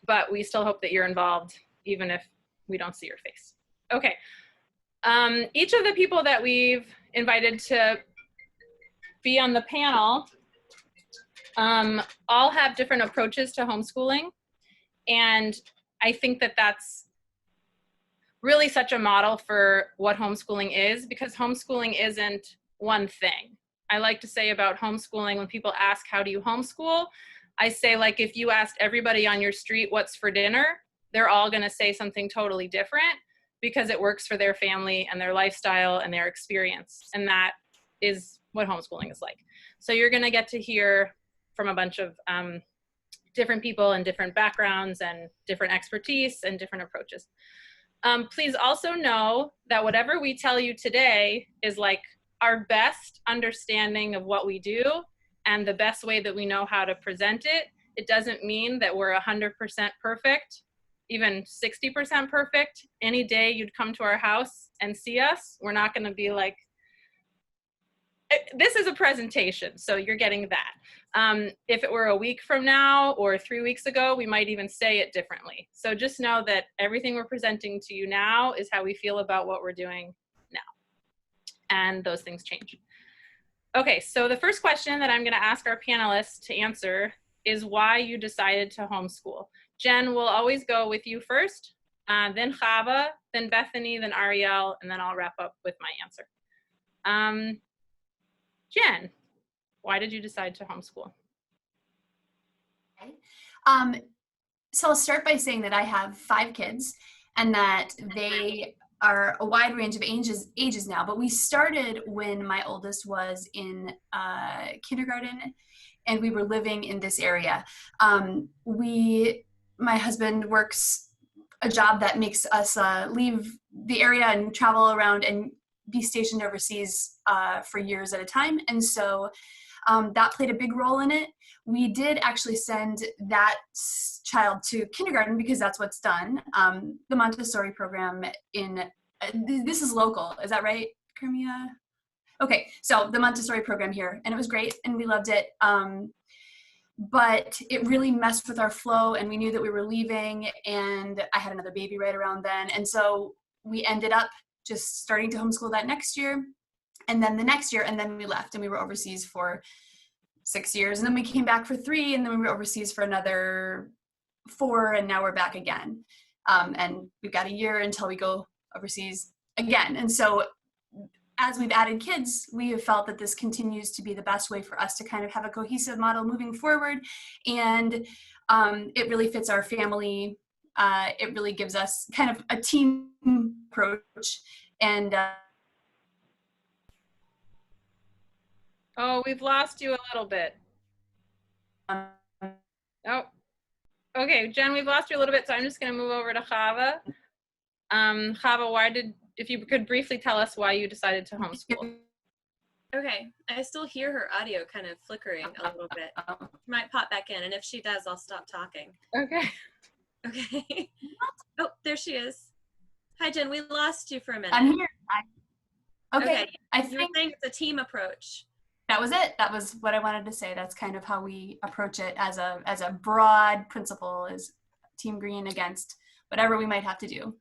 but we still hope that you're involved, even if we don't see your face. Okay. Each of the people that we've invited to be on the panel all have different approaches to homeschooling. And I think that that's really such a model for what homeschooling is, because homeschooling isn't one thing. I like to say about homeschooling, when people ask, how do you homeschool? I say, like, if you asked everybody on your street what's for dinner, they're all going to say something totally different, because it works for their family and their lifestyle and their experience. And that is what homeschooling is like. So you're going to get to hear from a bunch of different people and different backgrounds and different expertise and different approaches. Please also know that whatever we tell you today is like our best understanding of what we do and the best way that we know how to present it. It doesn't mean that we're 100% perfect, even 60% perfect. Any day you'd come to our house and see us, we're not going to be like, this is a presentation, so you're getting that. If it were a week from now or 3 weeks ago, we might even say it differently. So just know that everything we're presenting to you now is how we feel about what we're doing now. And those things change. Okay, so the first question that I'm going to ask our panelists to answer is why you decided to homeschool. Jen will always go with you first, then Chava, then Bethany, then Ariel, and then I'll wrap up with my answer. Jen, why did you decide to homeschool? Okay. So I'll start by saying that I have 5 kids and that they are a wide range of ages now, but we started when my oldest was in kindergarten and we were living in this area. My husband works a job that makes us leave the area and travel around and be stationed overseas for years at a time. And so that played a big role in it. We did actually send that child to kindergarten because that's what's done. The Montessori program this is local, is that right, Kermia? Okay, so the Montessori program here, and it was great and we loved it. But it really messed with our flow and we knew that we were leaving and I had another baby right around then. And so we ended up just starting to homeschool that next year and then the next year, and then we left and we were overseas for 6 years, and then we came back for 3, and then we were overseas for another 4, and now we're back again. And we've got a year until we go overseas again. And so as we've added kids, we have felt that this continues to be the best way for us to kind of have a cohesive model moving forward. And it really fits our family. It really gives us kind of a team approach. And oh, we've lost you a little bit. Oh, okay, Jen, we've lost you a little bit, so I'm just going to move over to Chava. Chava, if you could briefly tell us why you decided to homeschool. Okay, I still hear her audio kind of flickering a little bit. She might pop back in, and if she does, I'll stop talking. Okay. Okay. Oh, there she is. Hi, Jen. We lost you for a minute. I'm here. Okay. I think it's a team approach. That was it. That was what I wanted to say. That's kind of how we approach it as a broad principle, is team green against whatever we might have to do.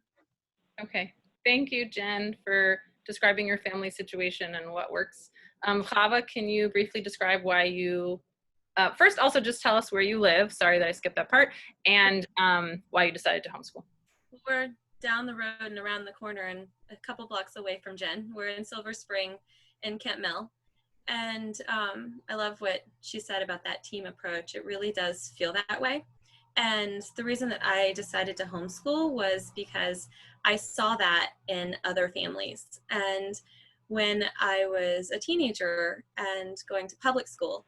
Okay. Thank you, Jen, for describing your family situation and what works. Chava, can you briefly describe why you, first also just tell us where you live, sorry that I skipped that part, and why you decided to homeschool. We're down the road and around the corner and a couple blocks away from Jen. We're in Silver Spring in Kemp Mill. And I love what she said about that team approach. It really does feel that way. And the reason that I decided to homeschool was because I saw that in other families. And when I was a teenager and going to public school,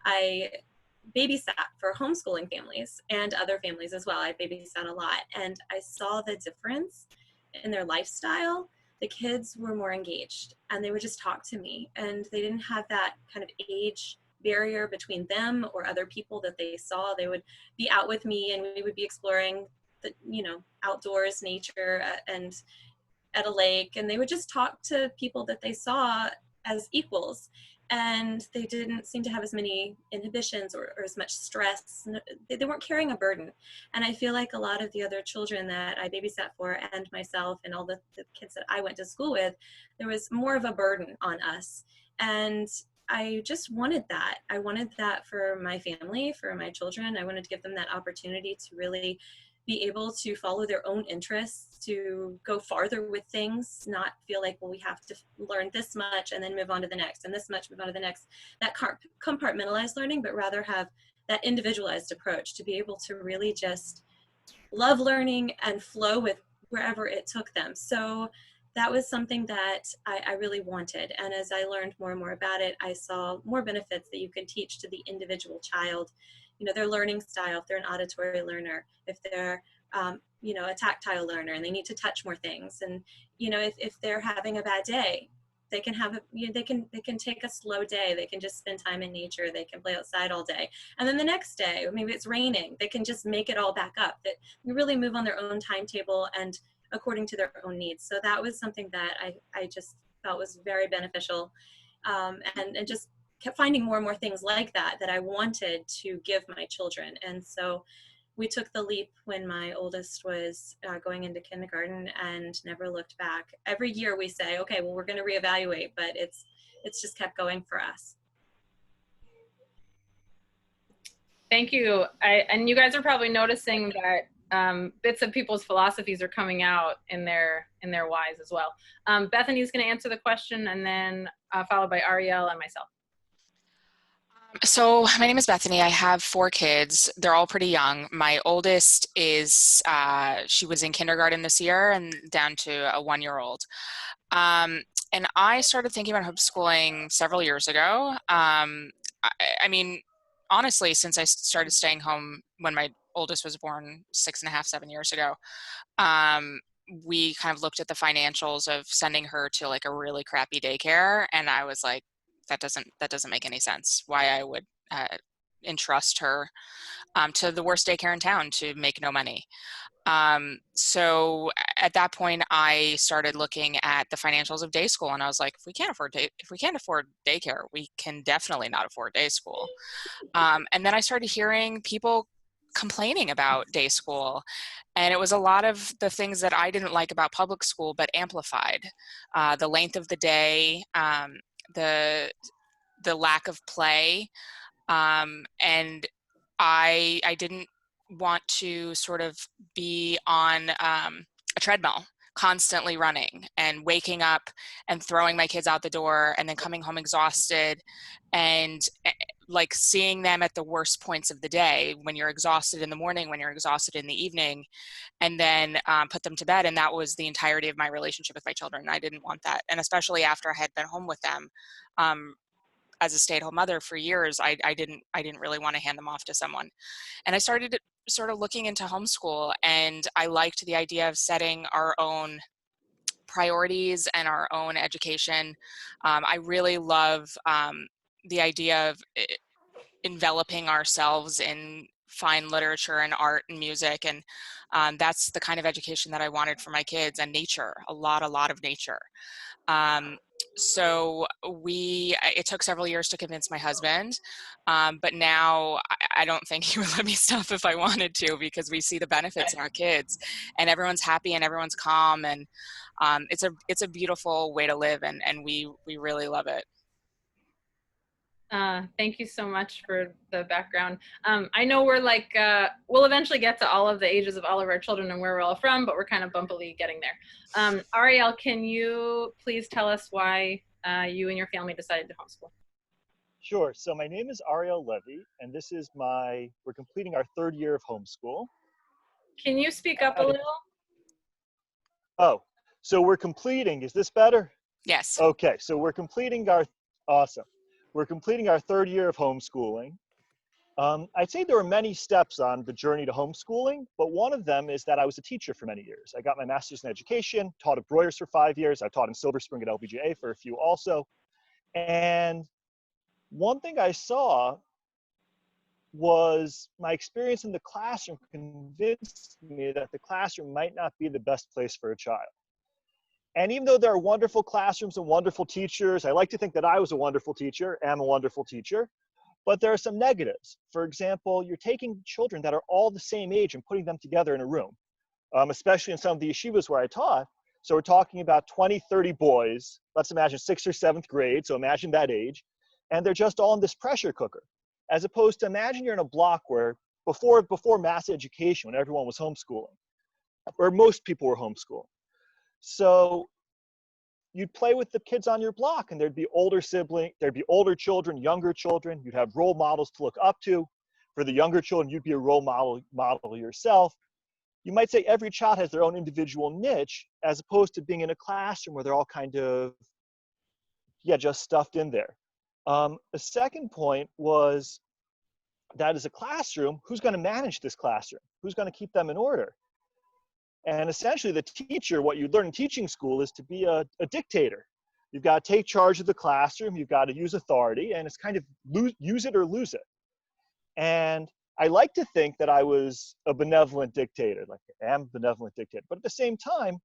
I babysat for homeschooling families and other families as well. I babysat a lot, and I saw the difference in their lifestyle. The kids were more engaged and they would just talk to me, and they didn't have that kind of age barrier between them or other people that they saw. They would be out with me and we would be exploring the, outdoors, nature, and at a lake, and they would just talk to people that they saw as equals. and they didn't seem to have as many inhibitions or as much stress. They weren't carrying a burden. And I feel like a lot of the other children that I babysat for, and myself and all the kids that I went to school with, there was more of a burden on us. And I just wanted that. I wanted that for my family, for my children. I wanted to give them that opportunity to really be able to follow their own interests, to go farther with things, not feel like, well, we have to learn this much and then move on to the next, and this much, move on to the next. That compartmentalized learning, but rather have that individualized approach to be able to really just love learning and flow with wherever it took them. So that was something that I really wanted. And as I learned more and more about it, I saw more benefits that you can teach to the individual child, their learning style, if they're an auditory learner, if they're, a tactile learner and they need to touch more things. And, if they're having a bad day, they can have they can take a slow day. They can just spend time in nature. They can play outside all day. And then the next day, maybe it's raining, they can just make it all back up. That we really move on their own timetable and according to their own needs. So that was something that I just felt was very beneficial, and just kept finding more and more things like that I wanted to give my children. And so we took the leap when my oldest was going into kindergarten and never looked back. Every year we say, okay, well, we're going to reevaluate, but it's just kept going for us. Thank you. And you guys are probably noticing that bits of people's philosophies are coming out in their whys as well. Bethany's going to answer the question, and then followed by Ariel and myself. So my name is Bethany. I have 4 kids. They're all pretty young. My oldest is, she was in kindergarten this year and down to a 1-year-old. And I started thinking about homeschooling several years ago. I mean, honestly, since I started staying home when my oldest was born 6.5, 7 years ago, we kind of looked at the financials of sending her to like a really crappy daycare. And I was like, that doesn't make any sense. Why I would entrust her to the worst daycare in town to make no money. So at that point, I started looking at the financials of day school, and I was like, if we can't afford daycare, we can definitely not afford day school. And then I started hearing people complaining about day school, and it was a lot of the things that I didn't like about public school, but amplified. The length of the day, the lack of play, and I didn't want to sort of be on a treadmill constantly running and waking up and throwing my kids out the door and then coming home exhausted, and like seeing them at the worst points of the day, when you're exhausted in the morning, when you're exhausted in the evening, and then put them to bed. And that was the entirety of my relationship with my children. I didn't want that. And especially after I had been home with them as a stay-at-home mother for years, I didn't really want to hand them off to someone. And I started sort of looking into homeschool, and I liked the idea of setting our own priorities and our own education. I really love the idea of enveloping ourselves in fine literature and art and music, and that's the kind of education that I wanted for my kids, and nature, a lot of nature. So it took several years to convince my husband, but now I don't think he would let me stop if I wanted to, because we see the benefits in our kids, and everyone's happy and everyone's calm, and it's a beautiful way to live, and we really love it. Thank you so much for the background. I know we're like, we'll eventually get to all of the ages of all of our children and where we're all from, but we're kind of bumpily getting there. Ariel, can you please tell us why you and your family decided to homeschool? Sure. So my name is Ariel Levy, and this is we're completing our 3rd year of homeschool. Can you speak up a little? Oh, so we're completing, is this better? Yes. Okay, so we're completing awesome. We're completing our 3rd year of homeschooling. I'd say there are many steps on the journey to homeschooling, but one of them is that I was a teacher for many years. I got my master's in education, taught at Breuer's for 5 years. I taught in Silver Spring at LBJA for a few also. And one thing I saw was my experience in the classroom convinced me that the classroom might not be the best place for a child. And even though there are wonderful classrooms and wonderful teachers, I like to think that I was a wonderful teacher, am a wonderful teacher, but there are some negatives. For example, you're taking children that are all the same age and putting them together in a room, especially in some of the yeshivas where I taught. So we're talking about 20, 30 boys, let's imagine 6th or 7th grade, so imagine that age, and they're just all in this pressure cooker. As opposed to imagine you're in a block where before mass education, when everyone was homeschooling, where most people were homeschooling. So you'd play with the kids on your block, and there'd be older children, younger children. You'd have role models to look up to. For the younger children, you'd be a role model yourself. You might say every child has their own individual niche, as opposed to being in a classroom where they're all kind of, just stuffed in there. A second point was that as a classroom, who's going to manage this classroom? Who's going to keep them in order? And essentially the teacher, what you learn in teaching school is to be a dictator. You've got to take charge of the classroom, you've got to use authority, and it's kind of use it or lose it. And I like to think that I was a benevolent dictator, like I am a benevolent dictator. But at the same time,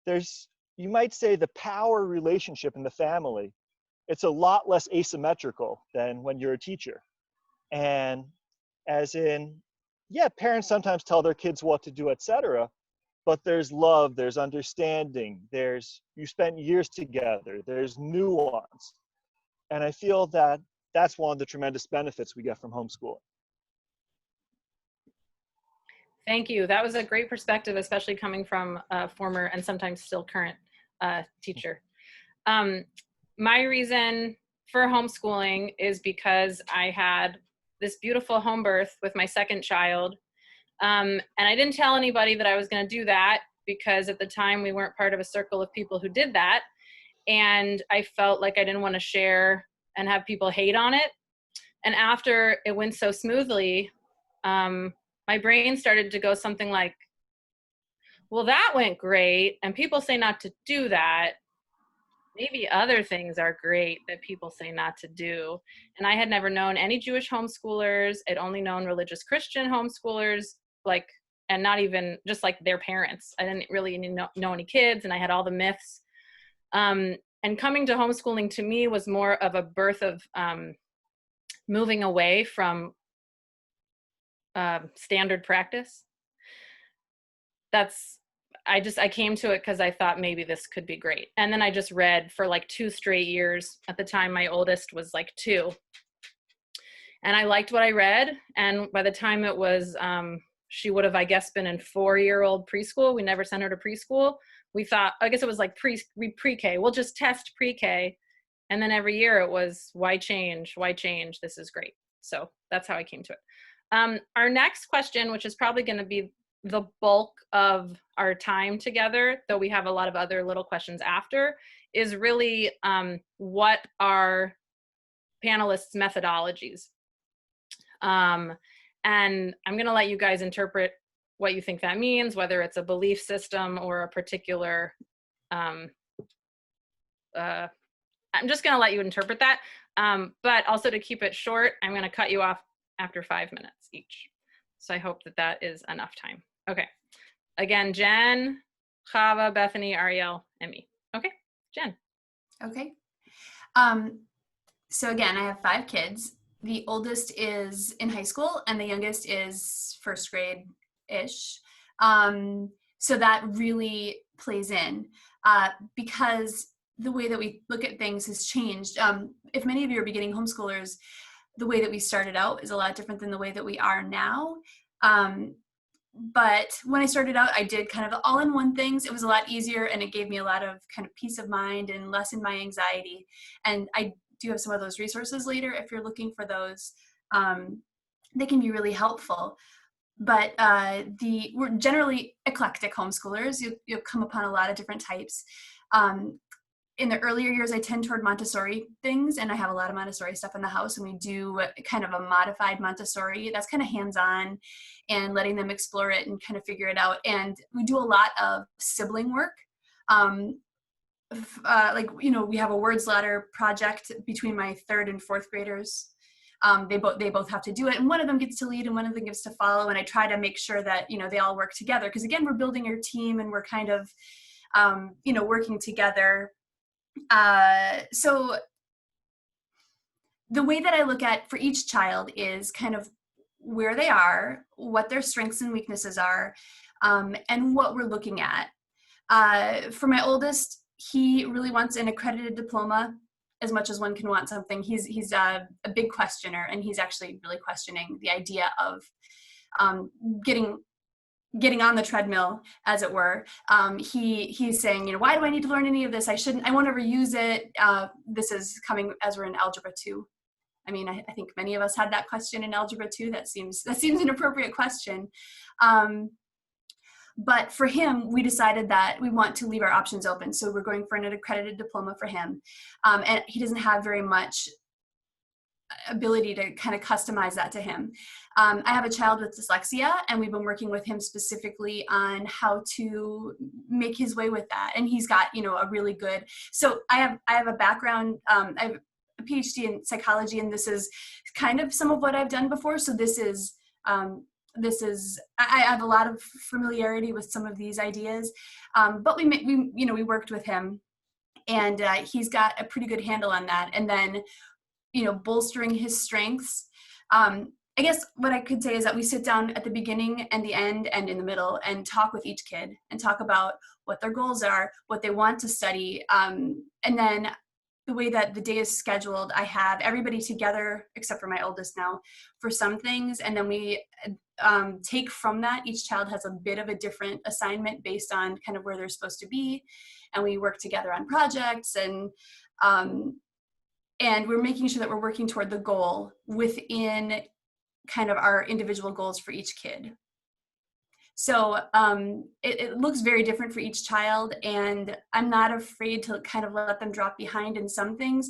you might say the power relationship in the family, it's a lot less asymmetrical than when you're a teacher. And as in, parents sometimes tell their kids what to do, etc. But there's love, there's understanding, you spent years together, there's nuance. And I feel that that's one of the tremendous benefits we get from homeschooling. Thank you. That was a great perspective, especially coming from a former and sometimes still current teacher. My reason for homeschooling is because I had this beautiful home birth with my second child. And I didn't tell anybody that I was going to do that because at the time we weren't part of a circle of people who did that. And I felt like I didn't want to share and have people hate on it. And after it went so smoothly, my brain started to go something like, well, that went great. And people say not to do that. Maybe other things are great that people say not to do. And I had never known any Jewish homeschoolers. I'd only known religious Christian homeschoolers, and not even just like their parents. I didn't really know any kids, and I had all the myths. And coming to homeschooling to me was more of a birth of moving away from standard practice. I came to it because I thought maybe this could be great. And then I just read for 2 straight years. At the time, my oldest was 2. And I liked what I read. And by the time it was, she would have, I guess, been in 4-year-old preschool. We never sent her to preschool. We thought, I guess it was pre-K. We'll just test pre-K. And then every year it was, why change? Why change? This is great. So that's how I came to it. Our next question, which is probably going to be the bulk of our time together, though we have a lot of other little questions after, is really what are panelists' methodologies? And I'm going to let you guys interpret what you think that means, whether it's a belief system or a particular, I'm just going to let you interpret that. But also to keep it short, I'm going to cut you off after 5 minutes each. So I hope that is enough time. Okay. Again, Jen, Chava, Bethany, Ariel, and me. Okay, Jen. Okay. So again, I have 5 kids. The oldest is in high school and the youngest is 1st grade-ish. So that really plays in because the way that we look at things has changed. If many of you are beginning homeschoolers, the way that we started out is a lot different than the way that we are now. But when I started out, I did kind of all-in-one things. It was a lot easier and it gave me a lot of kind of peace of mind and lessened my anxiety. And I do have some of those resources later if you're looking for those. They can be really helpful. But we're generally eclectic homeschoolers. You'll come upon a lot of different types. In the earlier years, I tend toward Montessori things, and I have a lot of Montessori stuff in the house, and we do kind of a modified Montessori. That's kind of hands-on and letting them explore it and kind of figure it out. And we do a lot of sibling work. We have a words ladder project between my 3rd and 4th graders. They both have to do it, and one of them gets to lead and one of them gets to follow, and I try to make sure that they all work together, because again, we're building our team and we're kind of working together. So the way that I look at for each child is kind of where they are, what their strengths and weaknesses are, and what we're looking at. For my oldest, he really wants an accredited diploma as much as one can want something. He's a big questioner, and he's actually really questioning the idea of getting on the treadmill, as it were. He's saying, why do I need to learn any of this? I won't ever use it. This is coming as we're in Algebra 2. I mean, I think many of us had that question in Algebra 2. That seems an appropriate question. But for him, we decided that we want to leave our options open. So we're going for an accredited diploma for him. And he doesn't have very much ability to kind of customize that to him. I have a child with dyslexia, and we've been working with him specifically on how to make his way with that. And he's got, a really good, so I have a background, I have a PhD in psychology, and this is kind of some of what I've done before. So I have a lot of familiarity with some of these ideas, but we worked with him, and he's got a pretty good handle on that. And then, bolstering his strengths. I guess what I could say is that we sit down at the beginning and the end and in the middle and talk with each kid and talk about what their goals are, what they want to study. And then the way that the day is scheduled, I have everybody together, except for my oldest now, for some things. And then we take from that. Each child has a bit of a different assignment based on kind of where they're supposed to be. And we work together on projects, and we're making sure that we're working toward the goal within kind of our individual goals for each kid. So it looks very different for each child, and I'm not afraid to kind of let them drop behind in some things,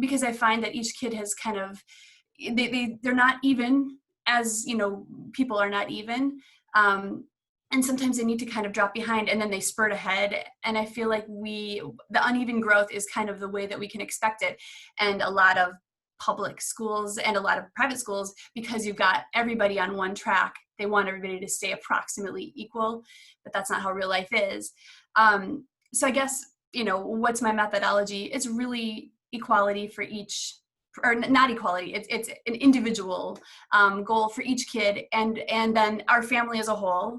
because I find that each kid has kind of, they're not even, as people are not even, and sometimes they need to kind of drop behind and then they spurt ahead. And I feel like the uneven growth is kind of the way that we can expect it. And a lot of public schools and a lot of private schools, because you've got everybody on one track, they want everybody to stay approximately equal, but that's not how real life is. So I guess, what's my methodology? It's really equality for each, or not equality, it's an individual goal for each kid, and then our family as a whole.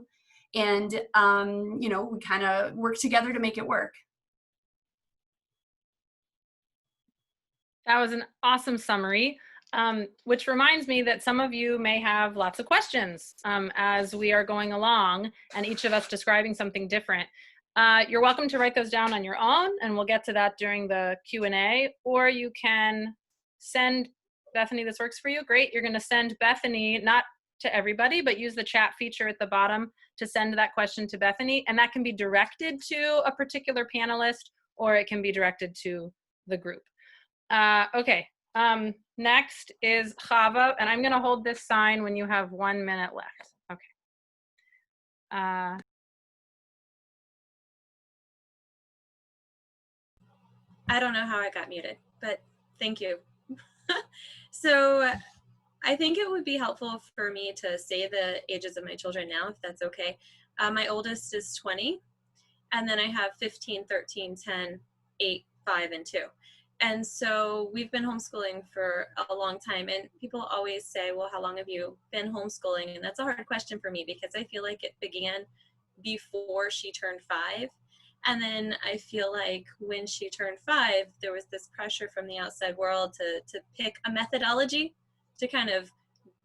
And, we kind of work together to make it work. That was an awesome summary, which reminds me that some of you may have lots of questions as we are going along, and each of us describing something different. You're welcome to write those down on your own, and we'll get to that during the Q&A, or you can send Bethany. This works for you? Great. You're going to send Bethany, not to everybody, but use the chat feature at the bottom to send that question to Bethany, and that can be directed to a particular panelist, or it can be directed to the group. Okay, next is Chava, and I'm going to hold this sign when you have 1 minute left. Okay. I don't know how I got muted, but thank you. So I think it would be helpful for me to say the ages of my children now, if that's okay. My oldest is 20, and then I have 15, 13, 10, 8, 5, and 2. And so we've been homeschooling for a long time, and people always say, well, how long have you been homeschooling? And that's a hard question for me, because I feel like it began before she turned 5. And then I feel like when she turned 5, there was this pressure from the outside world to pick a methodology to kind of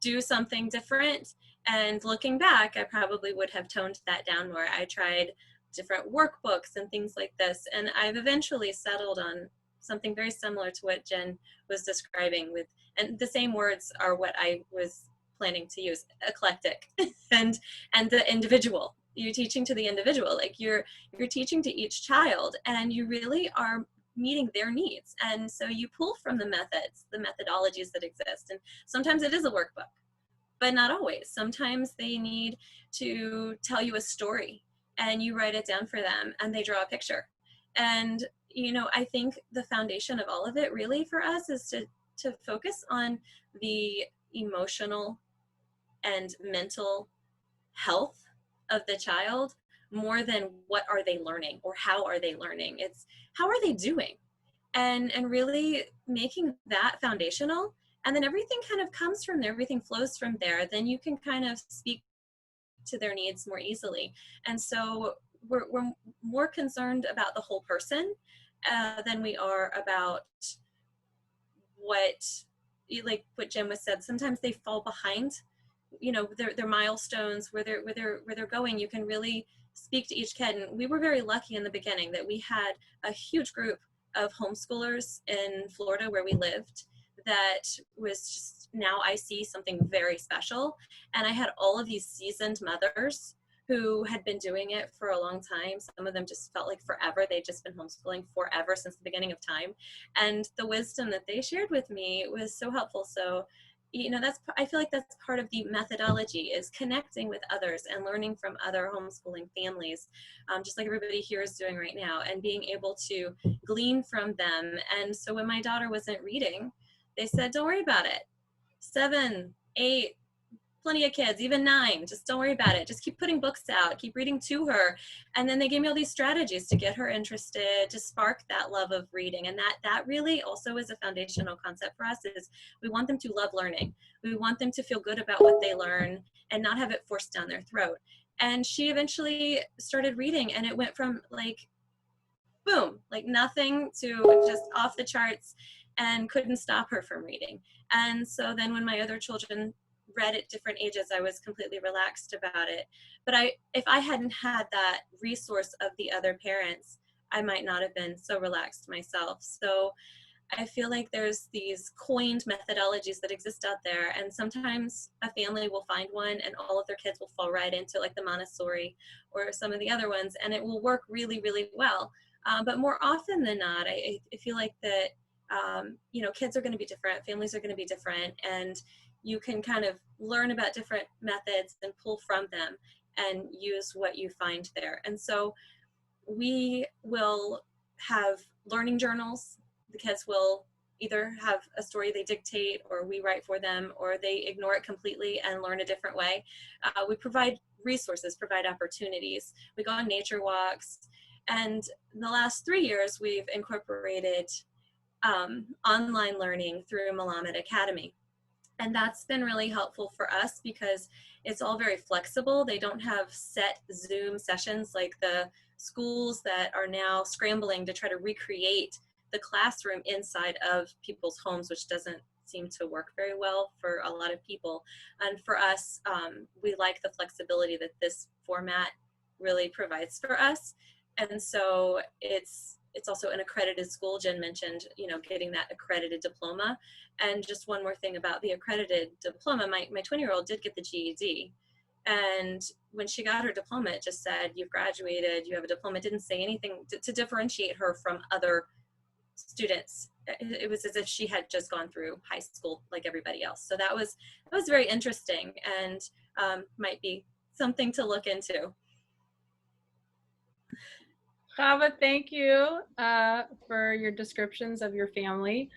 do something different. And looking back, I probably would have toned that down more. I tried different workbooks and things like this, and I've eventually settled on something very similar to what Jen was describing, with, and the same words are what I was planning to use, eclectic and the individual. You're teaching to the individual, like you're teaching to each child, and you really are meeting their needs. And so you pull from the methods, the methodologies that exist. And sometimes it is a workbook, but not always. Sometimes they need to tell you a story, and you write it down for them, and they draw a picture. And I think the foundation of all of it really for us is to focus on the emotional and mental health of the child more than what are they learning or how are they learning. It's how are they doing, and really making that foundational, and then everything kind of comes from there, everything flows from there. Then you can kind of speak to their needs more easily. And so we're more concerned about the whole person than we are about what, like what Jim was said, sometimes they fall behind, you know, their milestones, where they're going. You can really speak to each kid. And we were very lucky in the beginning that we had a huge group of homeschoolers in Florida where we lived that was just, now I see something very special. And I had all of these seasoned mothers who had been doing it for a long time. Some of them just felt like forever. They'd just been homeschooling forever since the beginning of time. And the wisdom that they shared with me was so helpful. So, you know, I feel like that's part of the methodology, is connecting with others and learning from other homeschooling families, just like everybody here is doing right now, and being able to glean from them. And so when my daughter wasn't reading, they said, don't worry about it. 7, 8, plenty of kids, even 9, just don't worry about it. Just keep putting books out, keep reading to her. And then they gave me all these strategies to get her interested, to spark that love of reading. And that really also is a foundational concept for us, is we want them to love learning. We want them to feel good about what they learn and not have it forced down their throat. And she eventually started reading, and it went from like, boom, like nothing to just off the charts, and couldn't stop her from reading. And so then when my other children read at different ages, I was completely relaxed about it. But if I hadn't had that resource of the other parents, I might not have been so relaxed myself. So I feel like there's these coined methodologies that exist out there, and sometimes a family will find one and all of their kids will fall right into like the Montessori or some of the other ones, and it will work really, really well. But more often than not, I feel like that, you know, kids are going to be different, families are going to be different, and you can kind of learn about different methods and pull from them and use what you find there. And so we will have learning journals. The kids will either have a story they dictate, or we write for them, or they ignore it completely and learn a different way. We provide resources, provide opportunities. We go on nature walks. And in the last 3 years, we've incorporated online learning through Willamette Academy. And that's been really helpful for us because it's all very flexible. They don't have set Zoom sessions like the schools that are now scrambling to try to recreate the classroom inside of people's homes, which doesn't seem to work very well for a lot of people. And for us, we like the flexibility that this format really provides for us. And so it's also an accredited school. Jen mentioned, you know, getting that accredited diploma. And just one more thing about the accredited diploma, my 20-year-old did get the GED. And when she got her diploma, it just said, you've graduated, you have a diploma. It didn't say anything to differentiate her from other students. It was as if she had just gone through high school like everybody else. So that was very interesting, and might be something to look into. Chava, thank you for your descriptions of your family.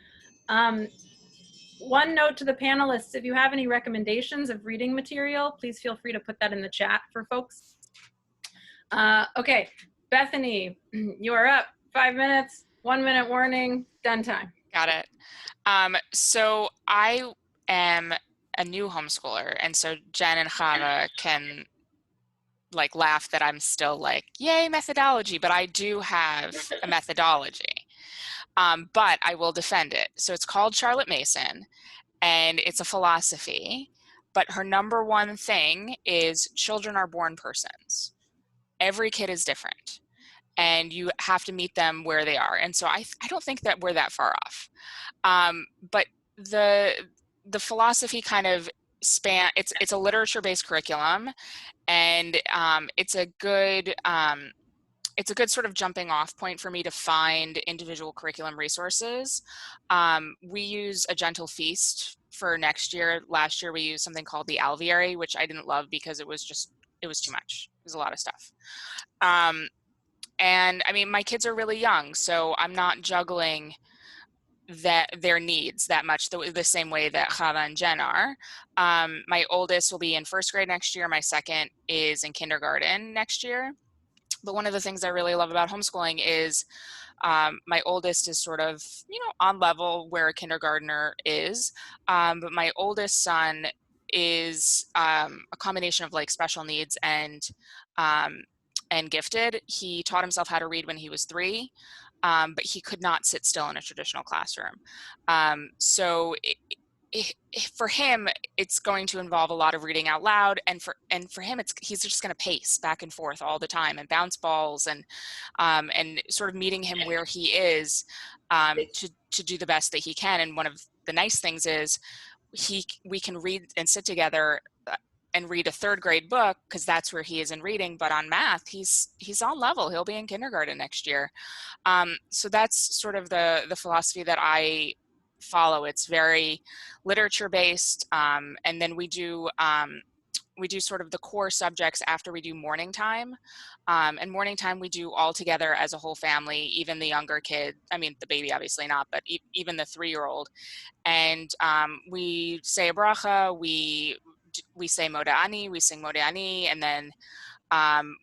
One note to the panelists, if you have any recommendations of reading material, please feel free to put that in the chat for folks. Okay, Bethany, you are up. 5 minutes, 1 minute warning, done time. Got it. So I am a new homeschooler, and so Jen and Chava can like laugh that I'm still like, yay, methodology, but I do have a methodology. But I will defend it. So it's called Charlotte Mason, and it's a philosophy, but her number one thing is children are born persons. Every kid is different, and you have to meet them where they are. And so I don't think that we're that far off. But the philosophy kind of it's a literature-based curriculum, and it's a good sort of jumping off point for me to find individual curriculum resources. We use A Gentle Feast for next year. Last year we used something called the Alviary, which I didn't love because it was too much. It was a lot of stuff. And I mean, my kids are really young, so I'm not juggling their needs that much the same way that Chava and Jen are. My oldest will be in first grade next year. My second is in kindergarten next year. But one of the things I really love about homeschooling is my oldest is sort of, on level where a kindergartner is. But my oldest son is a combination of like special needs and gifted. He taught himself how to read when he was 3, but he could not sit still in a traditional classroom. So for him, it's going to involve a lot of reading out loud, and for him, he's just going to pace back and forth all the time and bounce balls and sort of meeting him where he is to do the best that he can. And one of the nice things is we can read and sit together and read a 3rd grade book, because that's where he is in reading. But on math, he's on level. He'll be in kindergarten next year. So that's sort of the philosophy that I follow. It's very literature based, and then we do sort of the core subjects after we do morning time. And morning time we do all together as a whole family, even the younger kid. I mean, the baby obviously not, but even the 3-year-old. And we say a bracha, we say Moda'ani, we sing Moda'ani, and then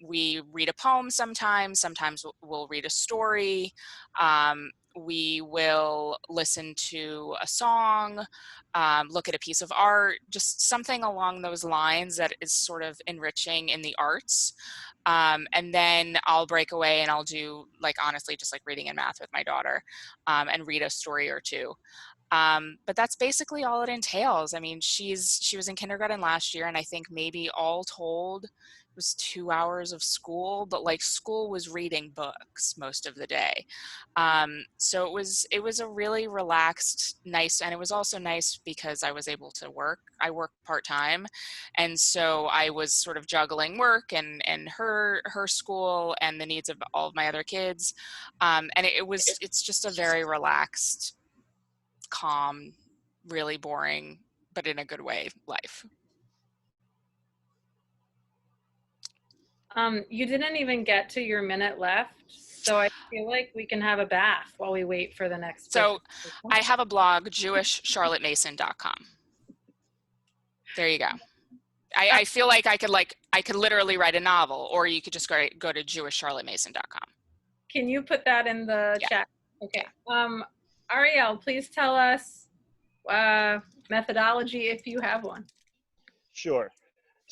we read a poem sometimes we'll read a story. We will listen to a song, look at a piece of art, just something along those lines that is sort of enriching in the arts. And then I'll break away and I'll do, like, honestly, just like reading and math with my daughter, and read a story or 2. But that's basically all it entails. I mean, she was in kindergarten last year, and I think maybe all told it was 2 hours of school, but like school was reading books most of the day. So it was a really relaxed, nice, and it was also nice because I was able to work. I work part-time, and so I was sort of juggling work and her school and the needs of all of my other kids. And it's just a very relaxed, calm, really boring, but in a good way, life. You didn't even get to your minute left, so I feel like we can have a bath while we wait for the next. So I have a blog, jewishcharlottemason.com. There you go. I feel like I could literally write a novel, or you could just go to jewishcharlottemason.com. Can you put that in the chat? Okay. Ariel, please tell us methodology if you have one. Sure.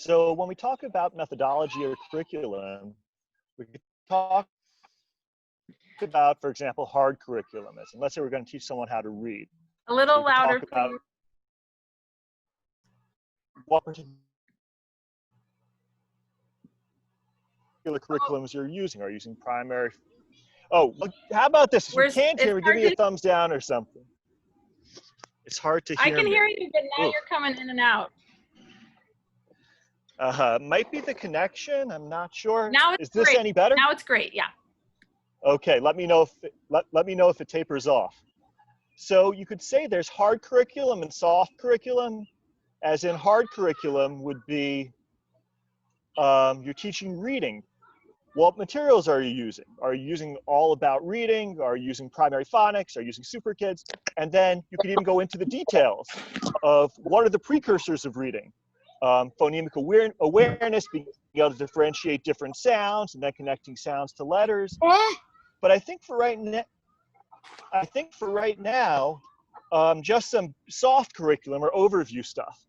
So when we talk about methodology or curriculum, we could talk about, for example, hard curriculum. And let's say we're going to teach someone how to read. A little louder, talk about please. what particular curriculums you're using. Are you using primary? Oh, look, how about this? If you can't hear me, give me a thumbs down or something. It's hard to hear I can me. hear you, but now you're coming in and out. Might be the connection. I'm not sure. Now it's Is this great. any better? Now it's great. Yeah. Okay. Let me know if it tapers off. So you could say there's hard curriculum and soft curriculum. As in, hard curriculum would be you're teaching reading. What materials are you using? Are you using All About Reading? Are you using Primary Phonics? Are you using Super Kids? And then you could even go into the details of what are the precursors of reading. Phonemic awareness, being able to differentiate different sounds, and then connecting sounds to letters. But I think for right now, just some soft curriculum or overview stuff.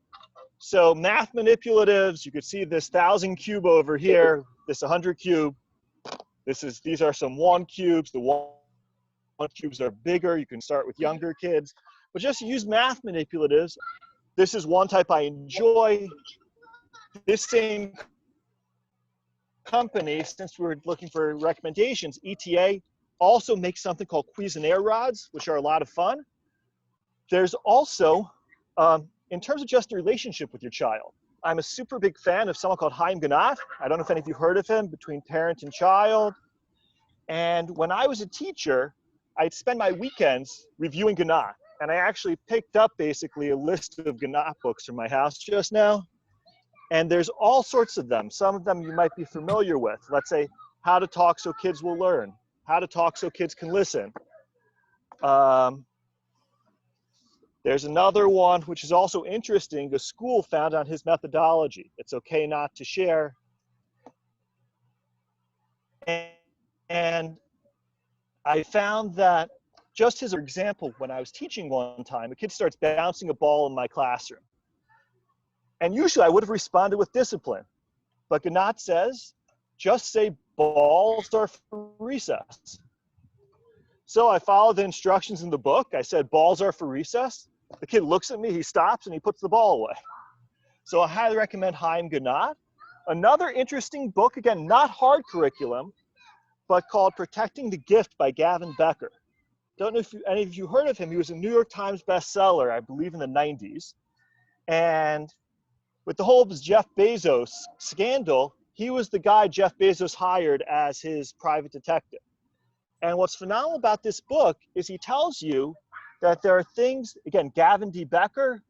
So math manipulatives, you could see this 1,000 cube over here, this 100 cube. These are some 1 cubes. The 1 cubes are bigger. You can start with younger kids, but just use math manipulatives. This is one type I enjoy. This same company, since we're looking for recommendations, ETA also makes something called Cuisenaire rods, which are a lot of fun. There's also, in terms of just the relationship with your child, I'm a super big fan of someone called Chaim Ganat. I don't know if any of you heard of him, between parent and child. And when I was a teacher, I'd spend my weekends reviewing Ganat. And I actually picked up basically a list of Ganat books from my house just now. And there's all sorts of them. Some of them you might be familiar with. Let's say, How to Talk So Kids Will Learn, How to Talk So Kids Can Listen. There's another one, which is also interesting. The school found on his methodology. It's okay not to share. And I found that just as an example, when I was teaching one time, a kid starts bouncing a ball in my classroom. And usually I would have responded with discipline. But Gnat says, just say balls are for recess. So I followed the instructions in the book. I said, balls are for recess. The kid looks at me, he stops, and he puts the ball away. So I highly recommend Haim Gnat. Another interesting book, again, not hard curriculum, but called Protecting the Gift by Gavin Becker. Don't know if any of you heard of him. He was a New York Times bestseller, I believe, in the 90s. And with the whole Jeff Bezos scandal, he was the guy Jeff Bezos hired as his private detective. And what's phenomenal about this book is he tells you that there are things, again, Gavin D. Becker,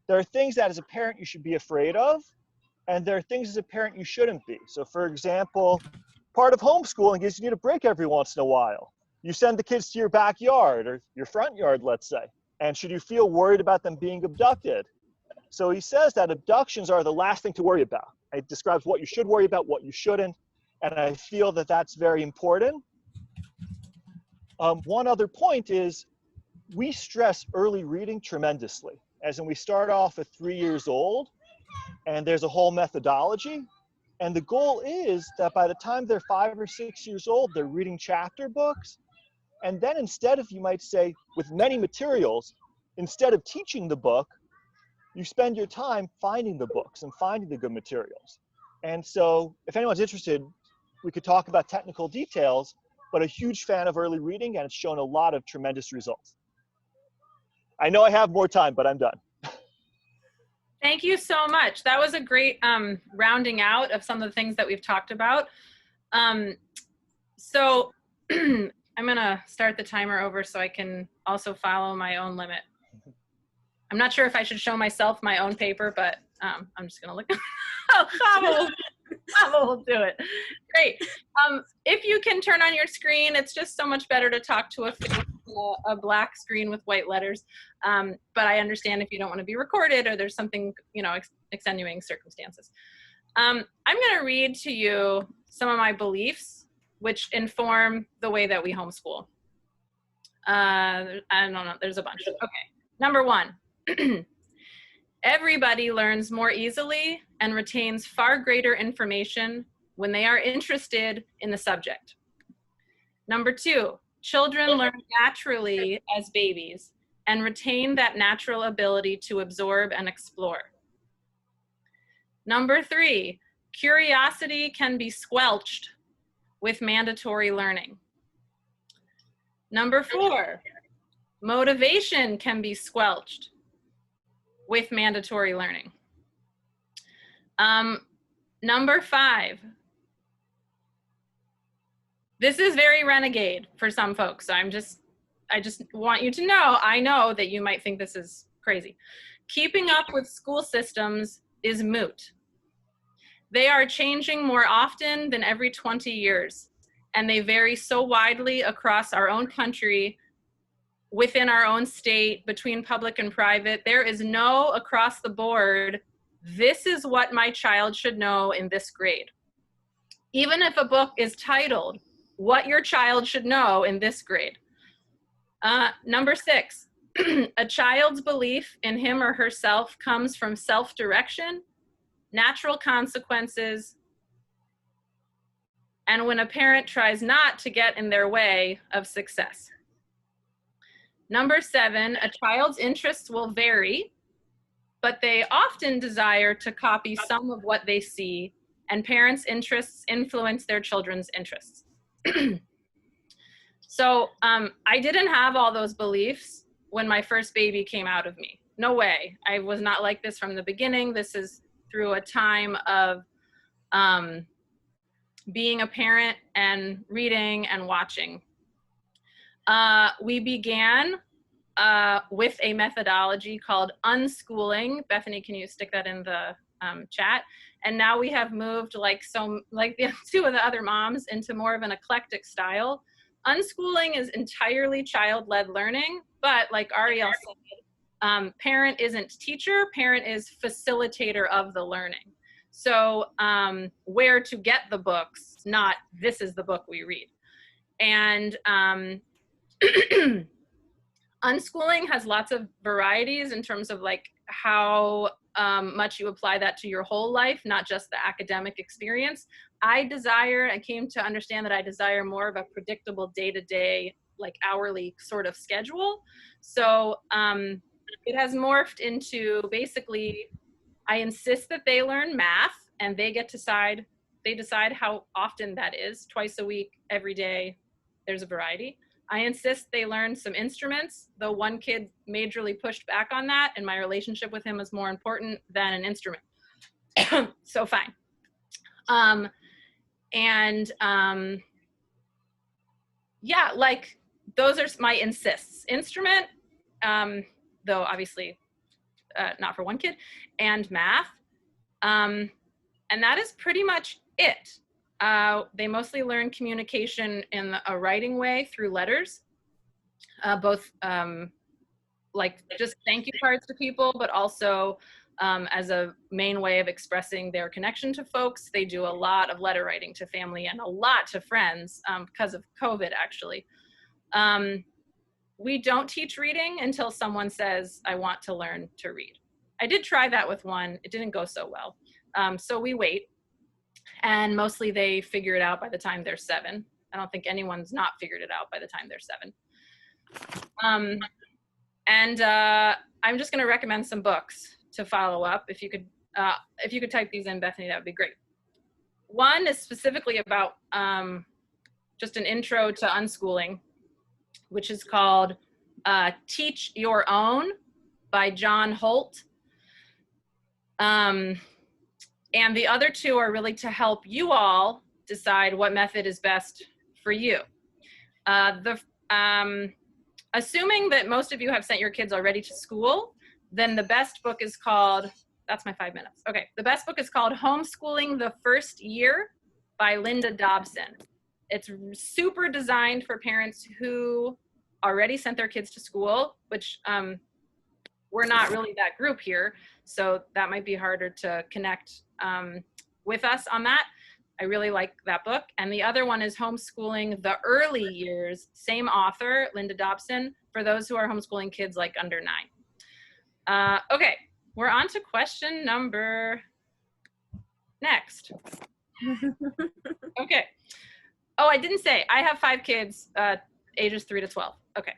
there are things that as a parent you should be afraid of, and there are things as a parent you shouldn't be. So for example, part of homeschooling is you need a break every once in a while. You send the kids to your backyard or your front yard, let's say. And should you feel worried about them being abducted? So he says that abductions are the last thing to worry about. It describes what you should worry about, what you shouldn't. And I feel that that's very important. One other point is we stress early reading tremendously. As in we start off at 3 years old and there's a whole methodology. And the goal is that by the time they're 5 or 6 years old, they're reading chapter books. And then instead of, you might say, with many materials, instead of teaching the book, you spend your time finding the books and finding the good materials. And so if anyone's interested, we could talk about technical details, but a huge fan of early reading, and it's shown a lot of tremendous results. I know I have more time, but I'm done. Thank you so much. That was a great rounding out of some of the things that we've talked about. So I'm gonna start the timer over so I can also follow my own limit. I'm not sure if I should show myself my own paper, but I'm just gonna look. Chava will do it. Great. If you can turn on your screen, it's just so much better to talk to a black screen with white letters. But I understand if you don't want to be recorded or there's something, extenuating circumstances. I'm going to read to you some of my beliefs, which inform the way that we homeschool. I don't know, there's a bunch. Okay, number 1. Everybody learns more easily and retains far greater information when they are interested in the subject. Number 2, children learn naturally as babies and retain that natural ability to absorb and explore. Number 3, curiosity can be squelched with mandatory learning. Number 4, motivation can be squelched with mandatory learning. Number 5, this is very renegade for some folks. So I just want you to know, I know that you might think this is crazy. Keeping up with school systems is moot. They are changing more often than every 20 years, and they vary so widely across our own country, within our own state, between public and private. There is no across the board, this is what my child should know in this grade. Even if a book is titled, What Your Child Should Know in This Grade. Number 6, a child's belief in him or herself comes from self-direction, natural consequences, and when a parent tries not to get in their way of success. Number 7, a child's interests will vary, but they often desire to copy some of what they see, and parents' interests influence their children's interests. So I didn't have all those beliefs when my first baby came out of me. No way. I was not like this from the beginning. This is through a time of being a parent and reading and watching. We began with a methodology called unschooling. Bethany, can you stick that in the chat? And now we have moved, like the 2 of the other moms, into more of an eclectic style. Unschooling is entirely child-led learning, but like Ariel said, parent isn't teacher, parent is facilitator of the learning. So where to get the books, not this is the book we read. And unschooling has lots of varieties in terms of like how much you apply that to your whole life, not just the academic experience. I came to understand that I desire more of a predictable day-to-day, like hourly sort of schedule. So it has morphed into basically, I insist that they learn math and they decide how often that is, twice a week, every day, there's a variety. I insist they learn some instruments, though one kid majorly pushed back on that, and my relationship with him was more important than an instrument. So fine. Yeah, like those are my insists. Instrument, though obviously not for one kid, and math. And that is pretty much it. They mostly learn communication in a writing way through letters, both like just thank you cards to people, but also as a main way of expressing their connection to folks. They do a lot of letter writing to family and a lot to friends because of COVID, actually. We don't teach reading until someone says, I want to learn to read. I did try that with one. It didn't go so well. So we wait. And mostly they figure it out by the time they're 7. I don't think anyone's not figured it out by the time they're 7. I'm just gonna recommend some books to follow up. If you could type these in, Bethany, that would be great. One is specifically about just an intro to unschooling, which is called Teach Your Own by John Holt. And the other 2 are really to help you all decide what method is best for you. Assuming that most of you have sent your kids already to school, then the best book is called, that's my 5 minutes. Okay, the best book is called Homeschooling the First Year by Linda Dobson. It's super designed for parents who already sent their kids to school, which we're not really that group here, so that might be harder to connect with us on that. I really like that book. And the other one is Homeschooling the Early Years, same author, Linda Dobson, for those who are homeschooling kids like under 9. Okay, we're on to question number next. Okay. Oh, I didn't say, I have 5 kids, ages 3 to 12. Okay.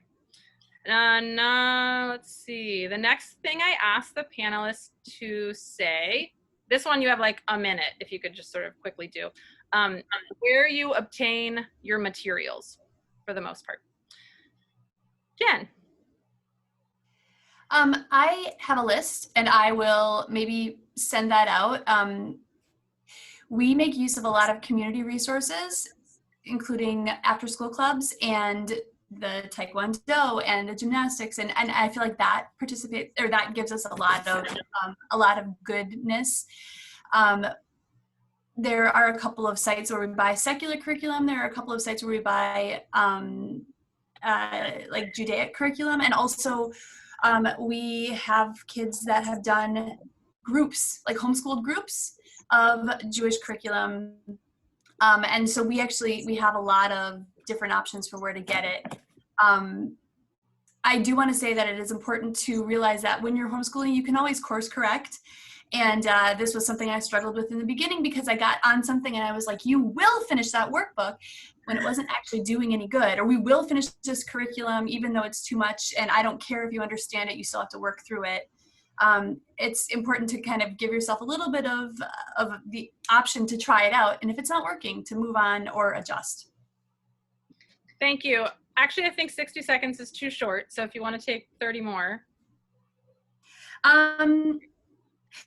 Let's see. The next thing I asked the panelists to say, this one you have like a minute, if you could just sort of quickly do, where you obtain your materials for the most part. Jen. I have a list and I will maybe send that out. We make use of a lot of community resources, including after school clubs and the taekwondo and the gymnastics, and I feel like that that gives us a lot of goodness. There are a couple of sites where we buy secular curriculum. There are a couple of sites where we buy like Judaic curriculum, and also we have kids that have done groups, like homeschooled groups of Jewish curriculum, and so we have a lot of different options for where to get it. I do want to say that it is important to realize that when you're homeschooling, you can always course correct. And this was something I struggled with in the beginning because I got on something and I was like, you will finish that workbook, when it wasn't actually doing any good. Or we will finish this curriculum even though it's too much and I don't care if you understand it, you still have to work through it. It's important to kind of give yourself a little bit of the option to try it out. And if it's not working, to move on or adjust. Thank you. Actually, I think 60 seconds is too short. So if you want to take 30 more.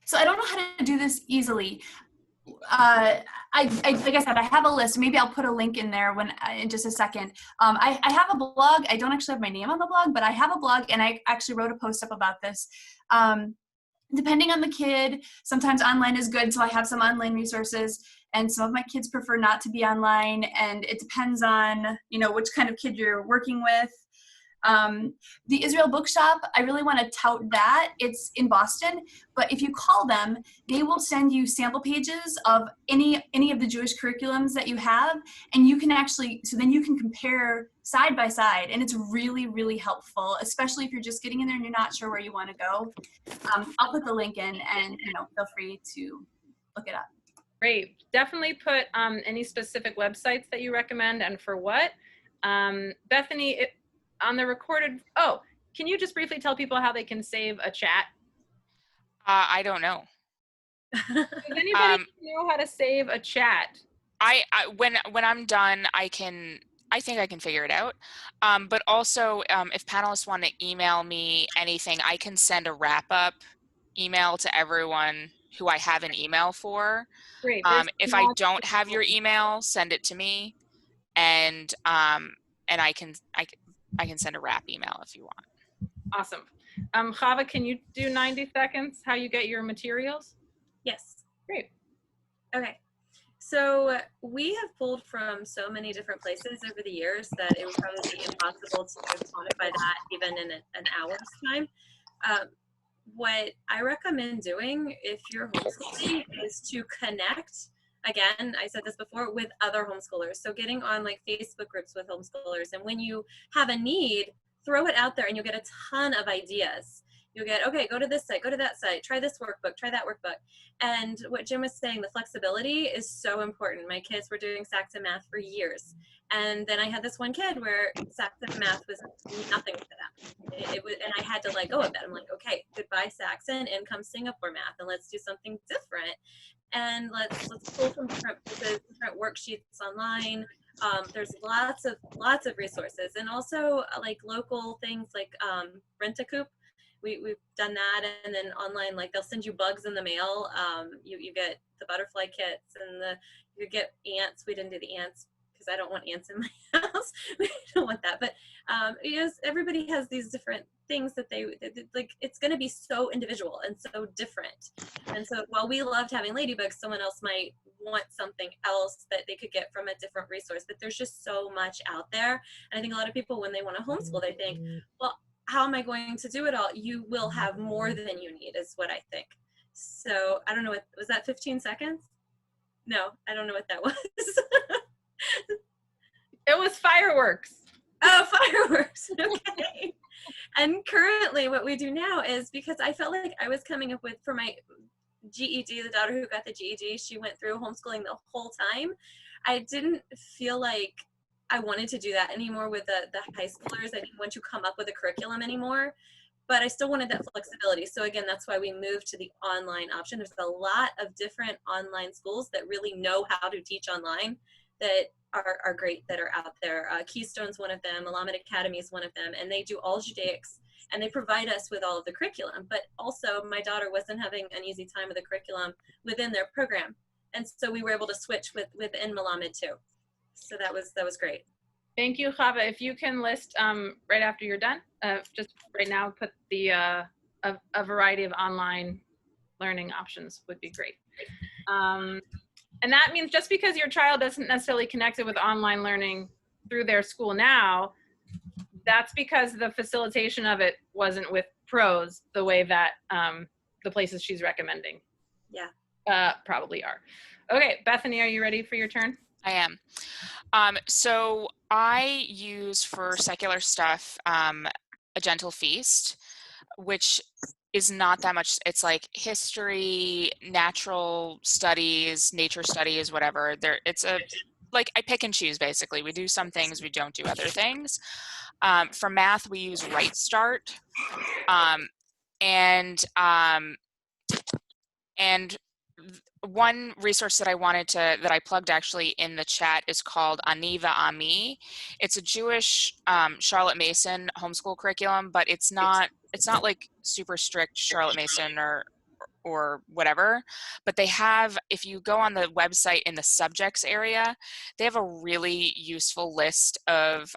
So I don't know how to do this easily. I like I said, I have a list. Maybe I'll put a link in there in just a second. I have a blog. I don't actually have my name on the blog, but I have a blog and I actually wrote a post up about this. Depending on the kid, sometimes online is good. So I have some online resources, and some of my kids prefer not to be online, and it depends on, which kind of kid you're working with. The Israel Bookshop, I really want to tout that. It's in Boston, but if you call them, they will send you sample pages of any of the Jewish curriculums that you have, and you can actually, so then you can compare side by side, and it's really, really helpful, especially if you're just getting in there and you're not sure where you want to go. I'll put the link in, and feel free to look it up. Great. Definitely put any specific websites that you recommend and for what. Bethany, on the recorded, can you just briefly tell people how they can save a chat? I don't know. Does anybody know how to save a chat? When I'm done, I think I can figure it out. But also, if panelists want to email me anything, I can send a wrap-up email to everyone who I have an email for. Great. If I don't have your email, send it to me, and I can send a wrap email if you want. Awesome. Chava, can you do 90 seconds how you get your materials? Yes. Great. Okay. So we have pulled from so many different places over the years that it would probably be impossible to quantify that even in an hour's time. What I recommend doing if you're homeschooling is to connect, again, I said this before, with other homeschoolers. So getting on like Facebook groups with homeschoolers, and when you have a need, throw it out there and you'll get a ton of ideas. You'll get, okay, go to this site, go to that site, try this workbook, try that workbook. And what Jim was saying, the flexibility is so important. My kids were doing Saxon math for years. And then I had this one kid where Saxon math was nothing to them. It was, and I had to let go of that. I'm like, okay, goodbye Saxon, and come Singapore math, and let's do something different. And let's pull from different places, different worksheets online. There's lots of resources, and also like local things like Rent-A-Coop. We've done that, and then online, like they'll send you bugs in the mail. You get the butterfly kits, and you get ants. We didn't do the ants because I don't want ants in my house. We don't want that. But everybody has these different things that they like. It's going to be so individual and so different. And so while we loved having ladybugs, someone else might want something else that they could get from a different resource. But there's just so much out there. And I think a lot of people, when they want to homeschool, they think, well, how am I going to do it all? You will have more than you need, is what I think. So I don't know, was that 15 seconds? No, I don't know what that was. It was fireworks. Oh, fireworks. Okay. And currently what we do now is, because I felt like I was coming up with, for my GED, the daughter who got the GED, she went through homeschooling the whole time. I didn't feel like I wanted to do that anymore with the high schoolers. I didn't want to come up with a curriculum anymore, but I still wanted that flexibility. So again, that's why we moved to the online option. There's a lot of different online schools that really know how to teach online that are great, that are out there. Keystone's one of them, Willamette Academy is one of them, and they do all Judaics, and they provide us with all of the curriculum. But also my daughter wasn't having an easy time with the curriculum within their program. And so we were able to switch within Willamette too. So that was great. Thank you, Chava. If you can list right after you're done, just right now, put the a variety of online learning options would be great. And that means just because your child doesn't necessarily connect it with online learning through their school now, that's because the facilitation of it wasn't with pros the way that the places she's recommending probably are. Okay, Bethany, are you ready for your turn? I am. So I use for secular stuff A Gentle Feast, which is not that much. It's like history, natural studies, nature studies, whatever. It's like I pick and choose basically. We do some things, we don't do other things. For math, we use Right Start, and one resource that I plugged actually in the chat is called Aniva Ami. It's a Jewish Charlotte Mason homeschool curriculum, but it's not like super strict Charlotte Mason or whatever, but they have, if you go on the website in the subjects area, they have a really useful list of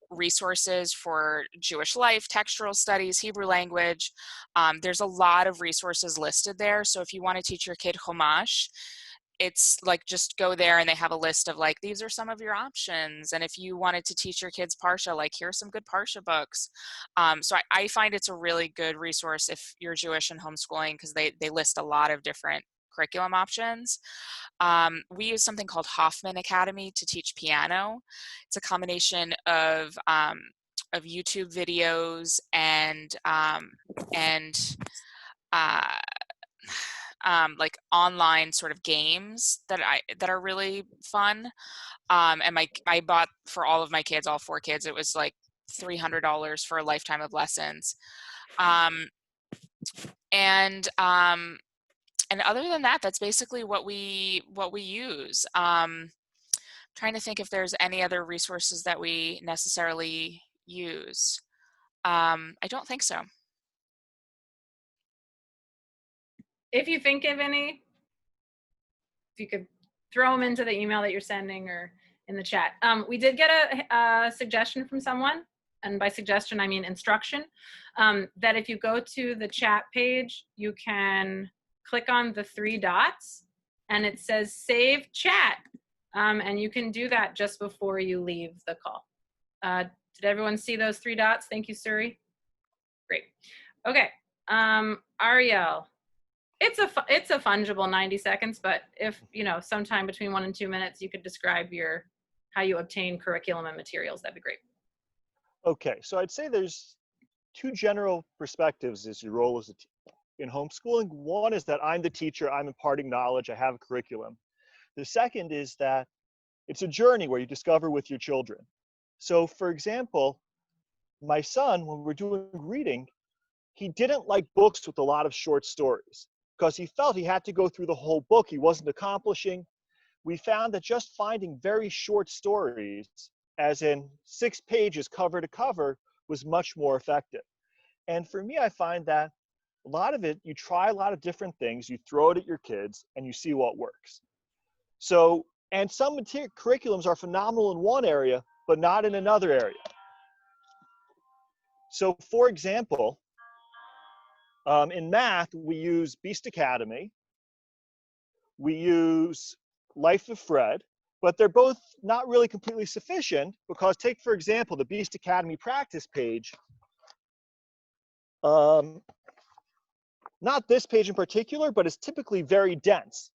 resources for Jewish life, textual studies, Hebrew language. There's a lot of resources listed there. So if you want to teach your kid Chumash, it's like, just go there and they have a list of like, these are some of your options. And if you wanted to teach your kids Parsha, like, here's some good Parsha books. So I find it's a really good resource if you're Jewish and homeschooling, because they list a lot of different curriculum options. We use something called Hoffman Academy to teach piano. It's a combination of YouTube videos and like online sort of games that are really fun. And I bought for all of my kids, all 4 kids, it was like $300 for a lifetime of lessons. And other than that, that's basically what we use. Trying to think if there's any other resources that we necessarily use. I don't think so. If you think of any, if you could throw them into the email that you're sending or in the chat. We did get a suggestion from someone, and by suggestion I mean instruction, that if you go to the chat page, you can click on the 3 dots and it says save chat, and you can do that just before you leave the call. Did everyone see those 3 dots? Thank you, Suri. Great. Okay, Ariel. It's a fungible 90 seconds, but if, you know, sometime between 1 and 2 minutes, you could describe how you obtain curriculum and materials, that'd be great. Okay, so I'd say there's 2 general perspectives as your role as in homeschooling. One is that I'm the teacher, I'm imparting knowledge, I have a curriculum. The second is that it's a journey where you discover with your children. So for example, my son, when we're doing reading, he didn't like books with a lot of short stories because he felt he had to go through the whole book. He wasn't accomplishing. We found that just finding very short stories, as in 6 pages cover to cover, was much more effective. And for me, I find that a lot of it, you try a lot of different things, you throw it at your kids, and you see what works. So, and some curriculums are phenomenal in one area, but not in another area. So for example, in math, we use Beast Academy, we use Life of Fred, but they're both not really completely sufficient because take, for example, the Beast Academy practice page. Not this page in particular, but it's typically very dense.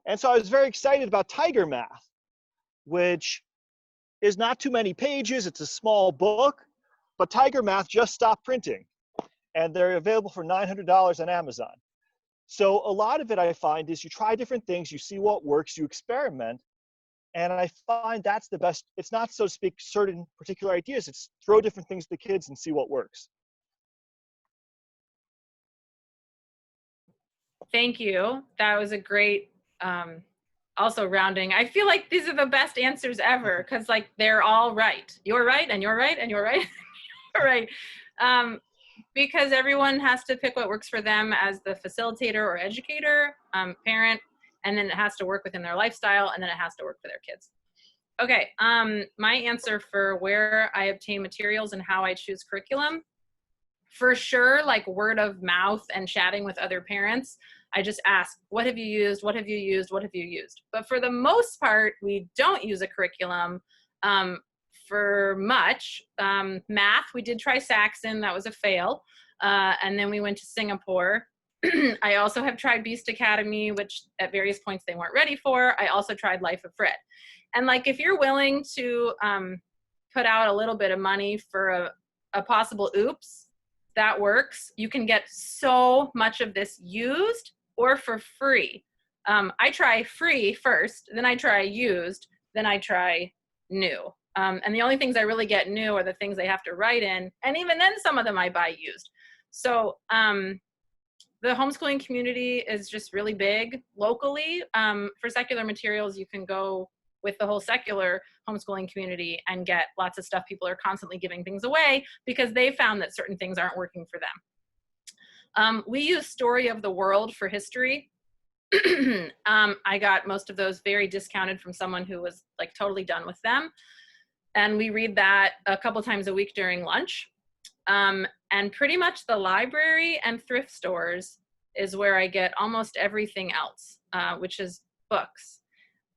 And so I was very excited about Tiger Math, which is not too many pages. It's a small book, but Tiger Math just stopped printing, and they're available for $900 on Amazon. So a lot of it I find is you try different things, you see what works, you experiment, and I find that's the best. It's not, so to speak, certain particular ideas. It's throw different things at the kids and see what works. Thank you. That was a great, also rounding. I feel like these are the best answers ever because like they're all right. You're right, and you're right, and you're right, you're right. Because everyone has to pick what works for them as the facilitator or educator, parent, and then it has to work within their lifestyle, and then it has to work for their kids. Okay, my answer for where I obtain materials and how I choose curriculum, for sure, like word of mouth and chatting with other parents. I just ask, what have you used? What have you used? What have you used? But for the most part, we don't use a curriculum for much. Math, we did try Saxon, that was a fail. And then we went to Singapore. I also have tried Beast Academy, which at various points they weren't ready for. I also tried Life of Fred. And like, if you're willing to put out a little bit of money for a possible oops, that works. You can get so much of this used or for free. I try free first, then I try used, then I try new. And the only things I really get new are the things they have to write in. And even then, some of them I buy used. So the homeschooling community is just really big locally. For secular materials, you can go with the whole secular homeschooling community and get lots of stuff. People are constantly giving things away because they found that certain things aren't working for them. We use Story of the World for history. I got most of those very discounted from someone who was like totally done with them. And we read that a couple times a week during lunch. And pretty much the library and thrift stores is where I get almost everything else, which is books,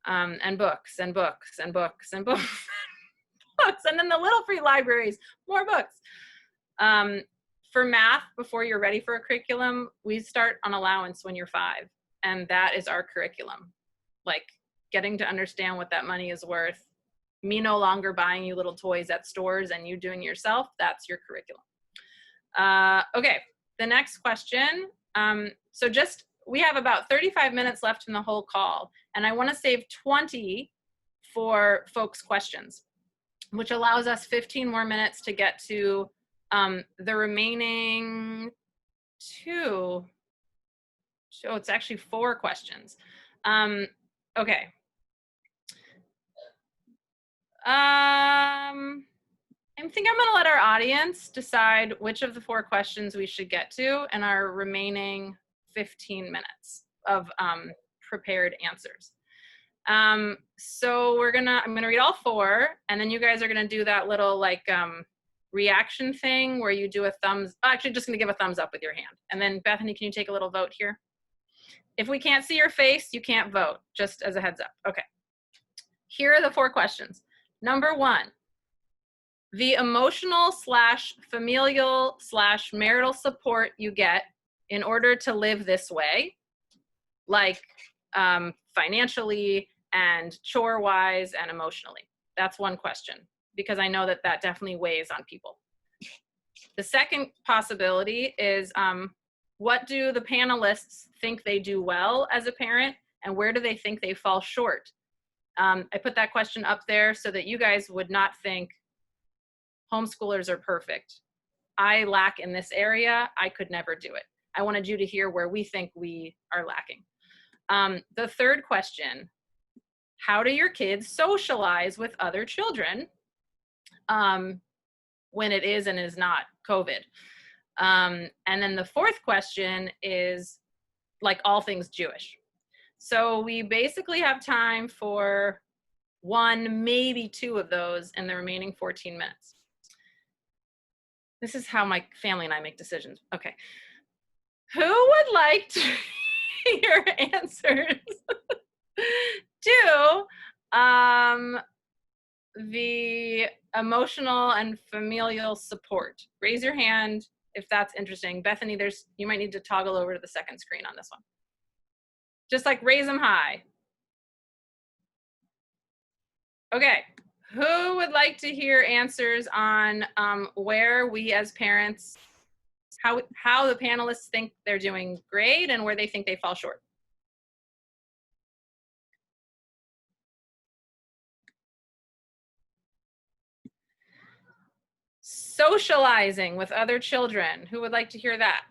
and books and books and books and books, books, and then the little free libraries, more books. For math, before you're ready for a curriculum, we start on allowance when you're 5, and that is our curriculum. Like getting to understand what that money is worth, me no longer buying you little toys at stores and you doing it yourself, that's your curriculum. Okay, the next question. We have about 35 minutes left in the whole call, and I want to save 20 for folks' questions, which allows us 15 more minutes to get to the remaining 2. So it's actually 4 questions. Okay. I think I'm going to let our audience decide which of the 4 questions we should get to in our remaining 15 minutes of prepared answers. So I'm going to read all 4, and then you guys are going to do that little like reaction thing where you do a actually just going to give a thumbs up with your hand. And then Bethany, can you take a little vote here? If we can't see your face, you can't vote, just as a heads up. Okay. Here are the 4 questions. Number 1, the emotional / familial / marital support you get in order to live this way, like financially and chore-wise and emotionally. That's one question, because I know that that definitely weighs on people. The second possibility is, what do the panelists think they do well as a parent, and where do they think they fall short? I put that question up there so that you guys would not think homeschoolers are perfect. I lack in this area. I could never do it. I wanted you to hear where we think we are lacking. The third question, how do your kids socialize with other children when it is and is not COVID? And then the fourth question is like all things Jewish. So we basically have time for 1, maybe 2 of those in the remaining 14 minutes. This is how my family and I make decisions. Okay. Who would like to hear answers to the emotional and familial support? Raise your hand if that's interesting. Bethany, you might need to toggle over to the second screen on this one. Just like raise them high. Okay, who would like to hear answers on where we as parents, how the panelists think they're doing great and where they think they fall short? Socializing with other children, who would like to hear that?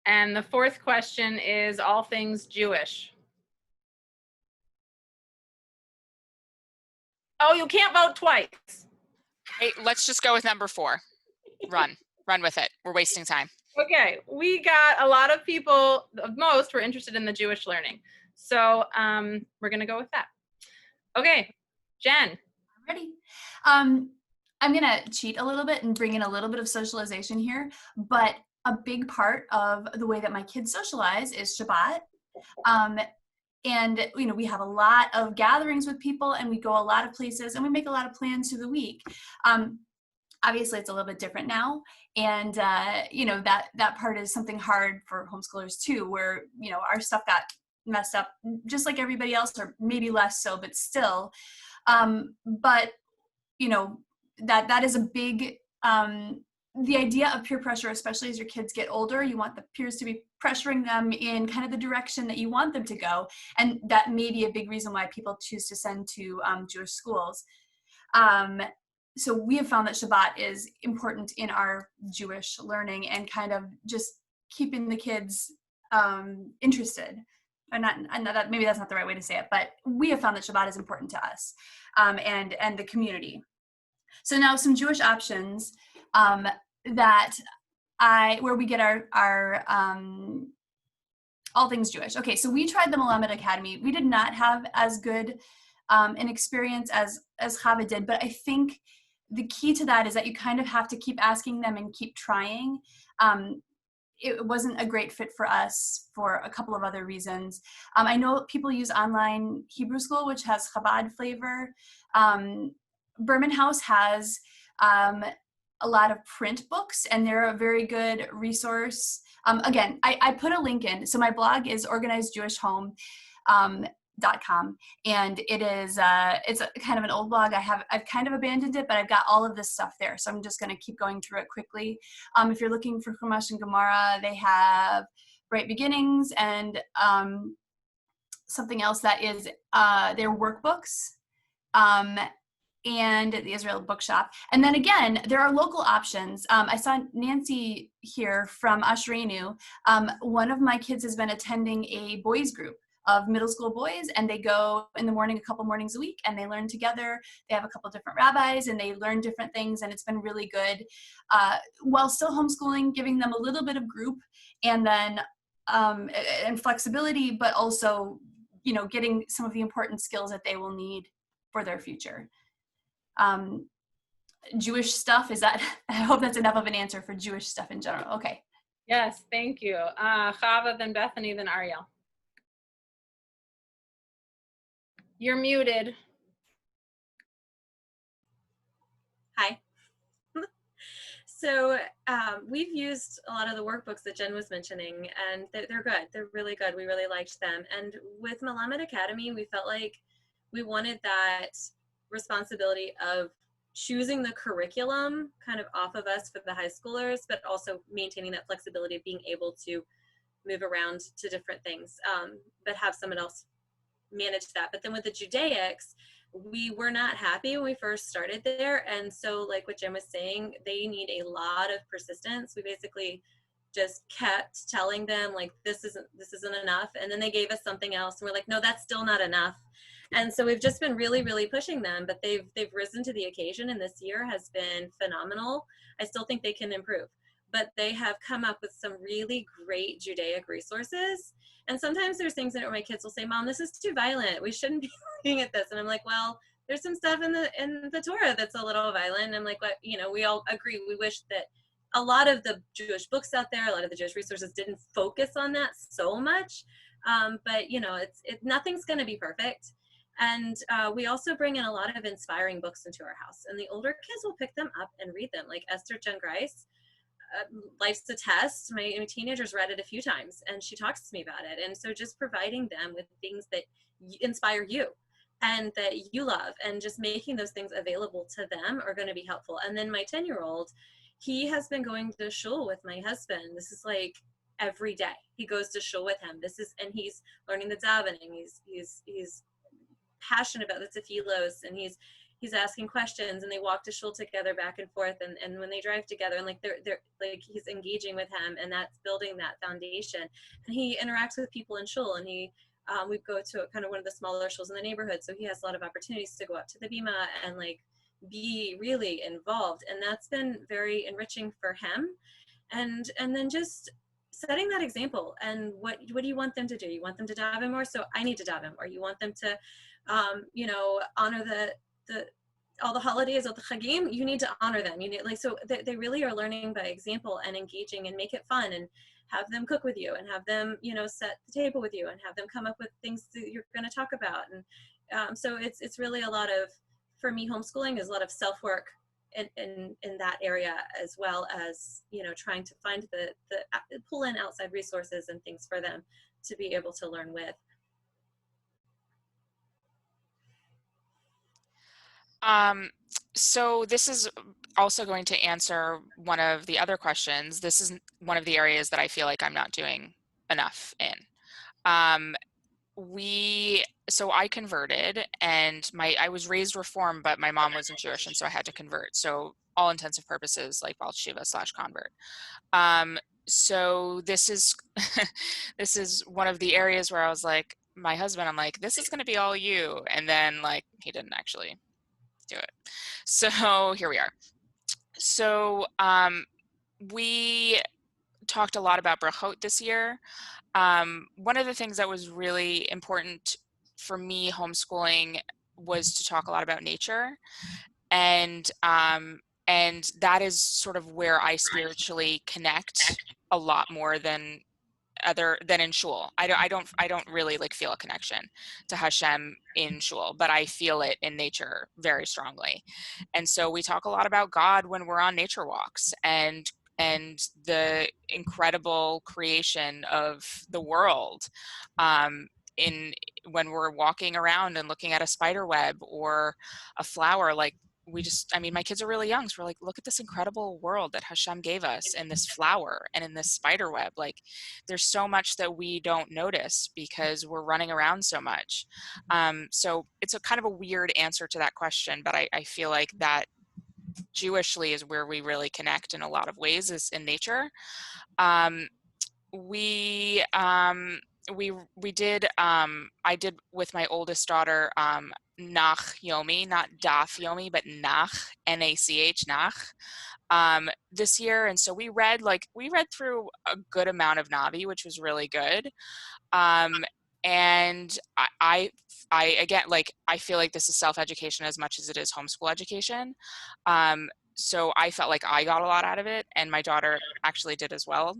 And the fourth question is all things Jewish. Oh, you can't vote twice. Hey, let's just go with number 4. Run with it. We're wasting time. Okay, we got a lot of people, most were interested in the Jewish learning. So we're gonna go with that. Okay, Jen. I'm ready. I'm gonna cheat a little bit and bring in a little bit of socialization here, but a big part of the way that my kids socialize is Shabbat. And we have a lot of gatherings with people, and we go a lot of places, and we make a lot of plans through the week. Obviously it's a little bit different now, and that part is something hard for homeschoolers too, where our stuff got messed up just like everybody else, or maybe less so, but still. But that is a big the idea of peer pressure, especially as your kids get older. You want the peers to be pressuring them in kind of the direction that you want them to go, and that may be a big reason why people choose to send to Jewish schools. So we have found that Shabbat is important in our Jewish learning, and kind of just keeping the kids interested. And that maybe that's not the right way to say it, but we have found that Shabbat is important to us and the community. So now some Jewish options where we get our all things Jewish. Okay, so we tried the Melamed Academy. We did not have as good an experience as Chava did, but I think the key to that is that you kind of have to keep asking them and keep trying. It wasn't a great fit for us for a couple of other reasons. I know people use online Hebrew school, which has Chabad flavor. Berman House has a lot of print books, and they're a very good resource. Again, I put a link in. So my blog is organizedjewishhome.com, and it is it's a kind of an old blog. I've kind of abandoned it, but I've got all of this stuff there, so I'm just going to keep going through it quickly. If you're looking for Chumash and Gemara, they have Bright Beginnings and something else that is their workbooks, and the Israel Bookshop. And then again, there are local options. I saw Nancy here from Ashreinu. One of my kids has been attending a boys group of middle school boys, and they go in the morning a couple mornings a week, and they learn together. They have a couple different rabbis, and they learn different things, and it's been really good. While still homeschooling, giving them a little bit of group and then and flexibility, but also, you know, getting some of the important skills that they will need for their future. Jewish stuff, is that, I hope that's enough of an answer for Jewish stuff in general. Okay. Yes, thank you. Chava, then Bethany, then Ariel. You're muted. Hi. So we've used a lot of the workbooks that Jen was mentioning, and they're good. They're really good. We really liked them. And with Melamed Academy, we felt like we wanted that responsibility of choosing the curriculum kind of off of us for the high schoolers, but also maintaining that flexibility of being able to move around to different things, but have someone else manage that. But then with the Judaics, we were not happy when we first started there. And so like what Jen was saying, they need a lot of persistence. We basically just kept telling them like, this isn't enough. And then they gave us something else. And we're like, no, that's still not enough. And so we've just been really, really pushing them, but they've risen to the occasion, and this year has been phenomenal. I still think they can improve, but they have come up with some really great Judaic resources. And sometimes there's things that my kids will say, Mom, this is too violent. We shouldn't be looking at this. And I'm like, well, there's some stuff in the Torah that's a little violent. And I'm like, what, you know, we all agree. We wish that a lot of the Jewish books out there, a lot of the Jewish resources didn't focus on that so much. But you know, nothing's going to be perfect. And we also bring in a lot of inspiring books into our house, and the older kids will pick them up and read them, like Esther Jen Grice. Life's a Test. My teenager's read it a few times, and she talks to me about it. And so just providing them with things that inspire you and that you love, and just making those things available to them are going to be helpful. And then my 10-year-old, he has been going to shul with my husband. This is like every day he goes to shul with him. And he's learning the davening. He's passionate about the tefillos, and he's asking questions, and they walk to shul together back and forth, and when they drive together, and like they're like, he's engaging with him, and that's building that foundation. And he interacts with people in shul, and we go to kind of one of the smaller shuls in the neighborhood, so he has a lot of opportunities to go up to the bima and like be really involved, and that's been very enriching for him. And then just setting that example. And what do you want them to do? You want them to daven more, so I need to daven more. You want them to you know, honor all the holidays of the chagim. You need to honor them. You need, like, so they really are learning by example and engaging, and make it fun, and have them cook with you, and have them, you know, set the table with you, and have them come up with things that you're going to talk about. And so it's really a lot of, for me, homeschooling is a lot of self-work in that area, as well as, you know, trying to find the pull in outside resources and things for them to be able to learn with. So this is also going to answer one of the other questions. This is one of the areas that I feel like I'm not doing enough in. So I converted, and I was raised Reform, but my mom wasn't Jewish, and so I had to convert. So all intensive purposes, like Baal Shiva / convert. So this is this is one of the areas where I was like, my husband, I'm like, this is going to be all you, and then like he didn't actually do it. So here we are. So we talked a lot about brachot this year. One of the things that was really important for me homeschooling was to talk a lot about nature. and that is sort of where I spiritually connect a lot more than in shul. I don't really like feel a connection to Hashem in shul, but I feel it in nature very strongly. And so we talk a lot about God when we're on nature walks, and the incredible creation of the world, in when we're walking around and looking at a spider web or a flower. Like, I mean, my kids are really young, so we're like, look at this incredible world that Hashem gave us, and this flower and in this spider web. Like, there's so much that we don't notice because we're running around so much. So it's a kind of a weird answer to that question, but I feel like that Jewishly is where we really connect in a lot of ways, is in nature. We did, I did with my oldest daughter, Nach Yomi, not Daf Yomi, but Nach, N-A-C-H, Nach, this year. And so we read through a good amount of Navi, which was really good. And I again, like, I feel like this is self-education as much as it is homeschool education. So I felt like I got a lot out of it, and my daughter actually did as well.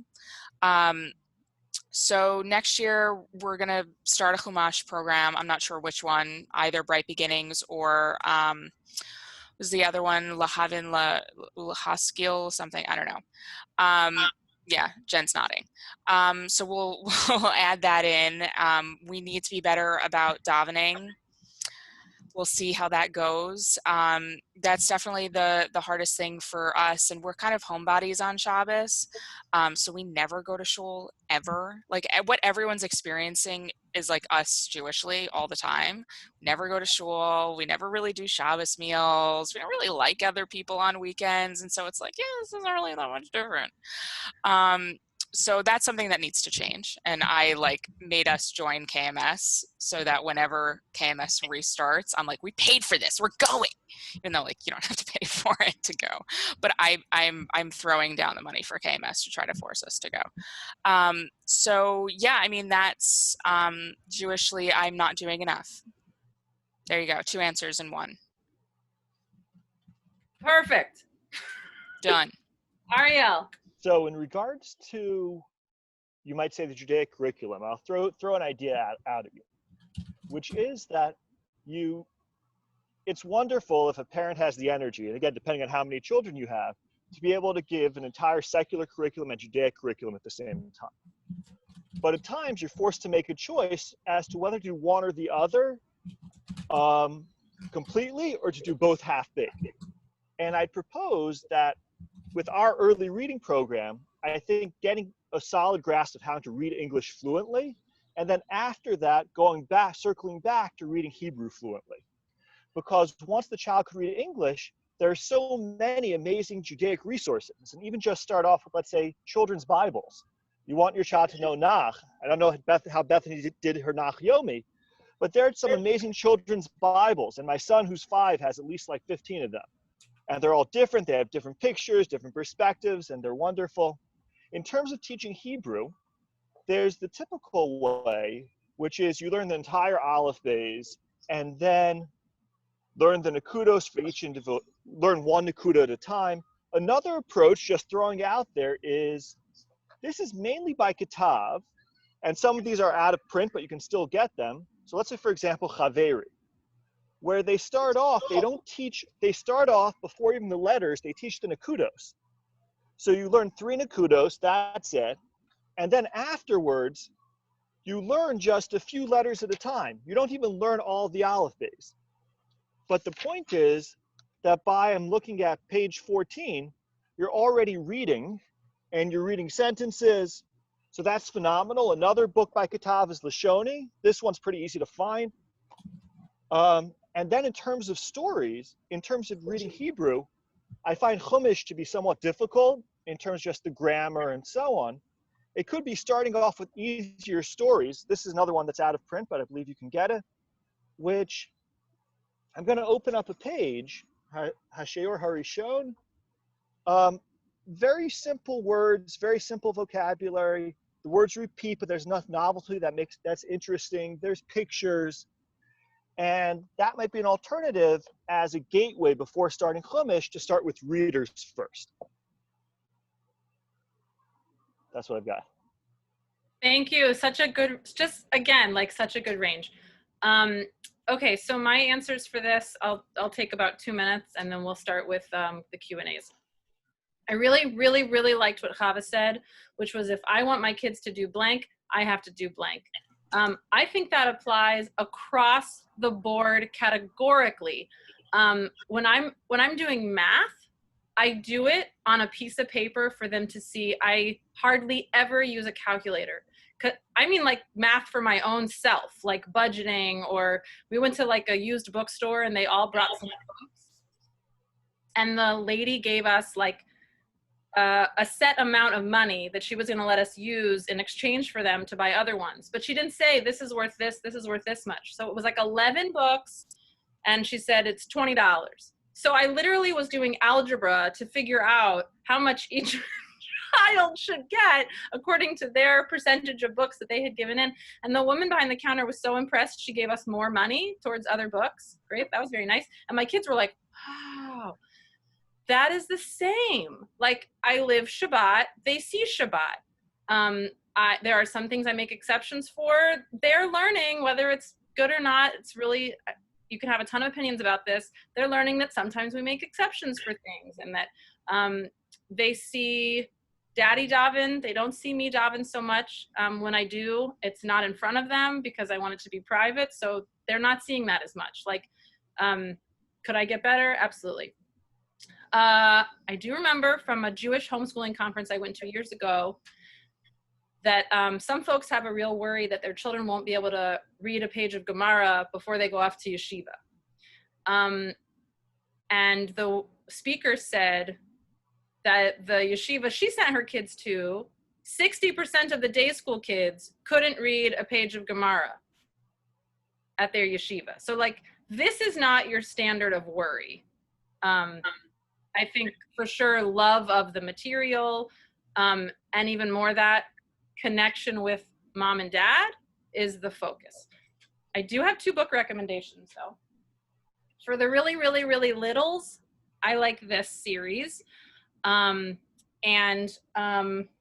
So next year we're going to start a Chumash program. I'm not sure which one, either Bright Beginnings or was the other one Lahavin Lahaskil something, I don't know. Yeah, Jen's nodding. So we'll add that in. We need to be better about davening. We'll see how that goes. That's definitely the hardest thing for us, and we're kind of homebodies on Shabbos, so we never go to shul ever. Like, what everyone's experiencing is like us Jewishly all the time. Never go to shul. We never really do Shabbos meals. We don't really like other people on weekends, and so it's like, yeah, this isn't really that much different. So that's something that needs to change. And I made us join KMS so that whenever KMS restarts, I'm like, we paid for this, we're going, even though you don't have to pay for it to go. But I'm throwing down the money for KMS to try to force us to go. So yeah, I mean, that's Jewishly, I'm not doing enough. There you go, 2 answers in 1. Perfect. Done. Ariel. So in regards to, you might say, the Judaic curriculum, I'll throw an idea out at you, which is that it's wonderful if a parent has the energy, and again, depending on how many children you have, to be able to give an entire secular curriculum and Judaic curriculum at the same time. But at times you're forced to make a choice as to whether to do one or the other completely, or to do both half-baked. And I'd propose that with our early reading program, I think getting a solid grasp of how to read English fluently, and then after that, circling back to reading Hebrew fluently. Because once the child can read English, there are so many amazing Judaic resources. And even just start off with, let's say, children's Bibles. You want your child to know Nach. I don't know how Bethany did her Nach Yomi, but there are some amazing children's Bibles. And my son, who's 5, has at least 15 of them. And they're all different. They have different pictures, different perspectives, and they're wonderful. In terms of teaching Hebrew, there's the typical way, which is you learn the entire Aleph Beis, and then learn the Nakudos for each individual, learn one Nakuda at a time. Another approach, just throwing out there, is this is mainly by Ketav, and some of these are out of print, but you can still get them. So let's say, for example, Chaveri, where they start off, they start off before even the letters, they teach the Nakudos. So you learn 3 Nakudos, that's it. And then afterwards, you learn just a few letters at a time. You don't even learn all the Aleph Beis. But the point is that I'm looking at page 14, you're already reading, and you're reading sentences. So that's phenomenal. Another book by Ketav is Lashoni. This one's pretty easy to find. And then in terms of stories, in terms of reading Hebrew, I find Chumash to be somewhat difficult in terms of just the grammar and so on. It could be starting off with easier stories. This is another one that's out of print, but I believe you can get it, which I'm going to open up a page, Hasheor Harishon. Very simple words, very simple vocabulary. The words repeat, but there's enough novelty that's interesting. There's pictures. And that might be an alternative as a gateway before starting Chumash to start with readers first. That's what I've got. Thank you. Such a good, just again, like such a good range. Okay, so my answers for this, I'll take about 2 minutes and then we'll start with the Q&As. I really liked what Chava said, which was if I want my kids to do blank, I have to do blank. I think that applies across the board categorically. When I'm doing math, I do it on a piece of paper for them to see. I hardly ever use a calculator. I mean like math for my own self, like budgeting, or we went to like a used bookstore and they all brought some books. And the lady gave us like a set amount of money that she was going to let us use in exchange for them to buy other ones. But she didn't say this is worth this is worth this much. So it was like 11 books and she said it's $20. So I literally was doing algebra to figure out how much each child should get according to their percentage of books that they had given in. And the woman behind the counter was so impressed. She gave us more money towards other books. Great. That was very nice. And my kids were like, wow, that is the same. Like I live Shabbat, they see Shabbat. There are some things I make exceptions for. They're learning whether it's good or not. It's really, you can have a ton of opinions about this. They're learning that sometimes we make exceptions for things and that they see daddy daven. They don't see me daven so much. When I do, it's not in front of them because I want it to be private. So they're not seeing that as much. Like, could I get better? Absolutely. I do remember from a Jewish homeschooling conference I went to years ago that some folks have a real worry that their children won't be able to read a page of Gemara before they go off to yeshiva. And the speaker said that the yeshiva she sent her kids to, 60% of the day school kids couldn't read a page of Gemara at their yeshiva. So like, this is not your standard of worry. I think for sure love of the material, and even more that connection with mom and dad is the focus. I do have 2 book recommendations though. For the really littles, I like this series. It's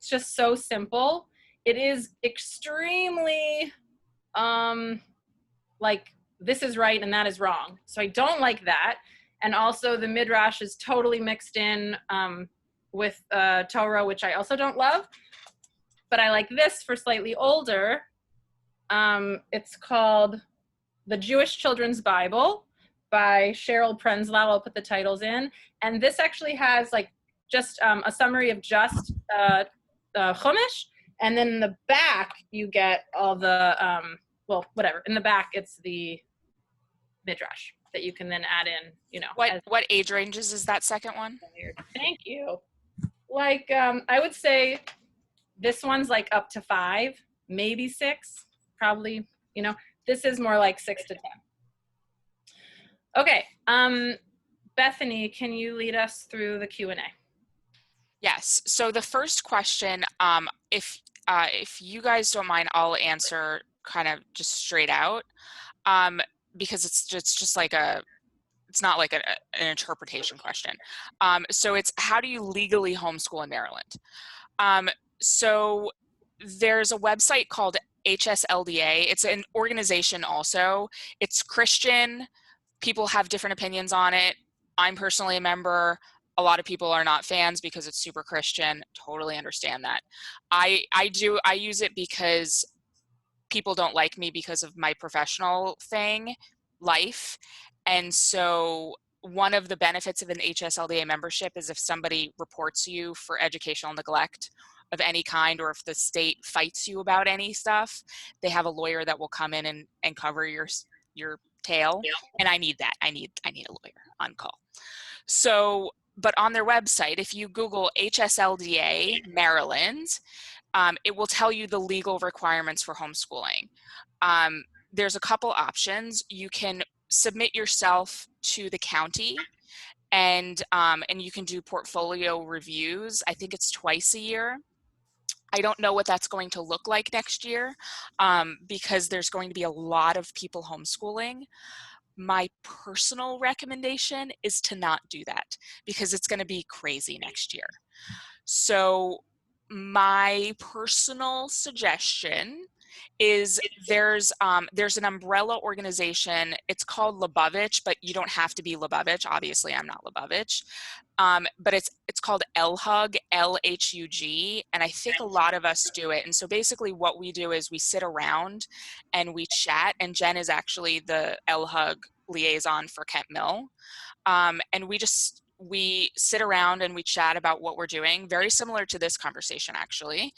just so simple. It is extremely like this is right and that is wrong. So I don't like that. And also the Midrash is totally mixed in with Torah, which I also don't love. But I like this for slightly older. It's called The Jewish Children's Bible by Cheryl Prenzlau. I'll put the titles in. And this actually has like just a summary of just Chumash. And then in the back, you get all the, well, whatever. In the back, it's the Midrash that you can then add in, you know. What age ranges is that second one? Thank you. Like, I would say this one's like up to 5, maybe 6, probably, you know. This is more like 6 to 10. Okay, Bethany, can you lead us through the Q&A? Yes, so the first question, if you guys don't mind, I'll answer kind of just straight out. Because it's just like it's not like an interpretation question. So it's how do you legally homeschool in Maryland? So there's a website called HSLDA. It's an organization also. It's Christian. People have different opinions on it. I'm personally a member. A lot of people are not fans because it's super Christian. Totally understand that. I use it because people don't like me because of my professional life. And so one of the benefits of an HSLDA membership is if somebody reports you for educational neglect of any kind, or if the state fights you about any stuff, they have a lawyer that will come in and cover your tail. Yeah. And I need that. I need a lawyer on call. So, but on their website, if you Google HSLDA Maryland, it will tell you the legal requirements for homeschooling. There's a couple options. You can submit yourself to the county, and you can do portfolio reviews. I think it's twice a year. I don't know what that's going to look like next year, because there's going to be a lot of people homeschooling. My personal recommendation is to not do that, because it's going to be crazy next year. So my personal suggestion is there's an umbrella organization. It's called Lubavitch, but you don't have to be Lubavitch. Obviously, I'm not Lubavitch. But it's called LHUG, LHUG, and I think a lot of us do it. And so basically what we do is we sit around and we chat, and Jen is actually the LHUG liaison for Kemp Mill. And we sit around and we chat about what we're doing, very similar to this conversation actually.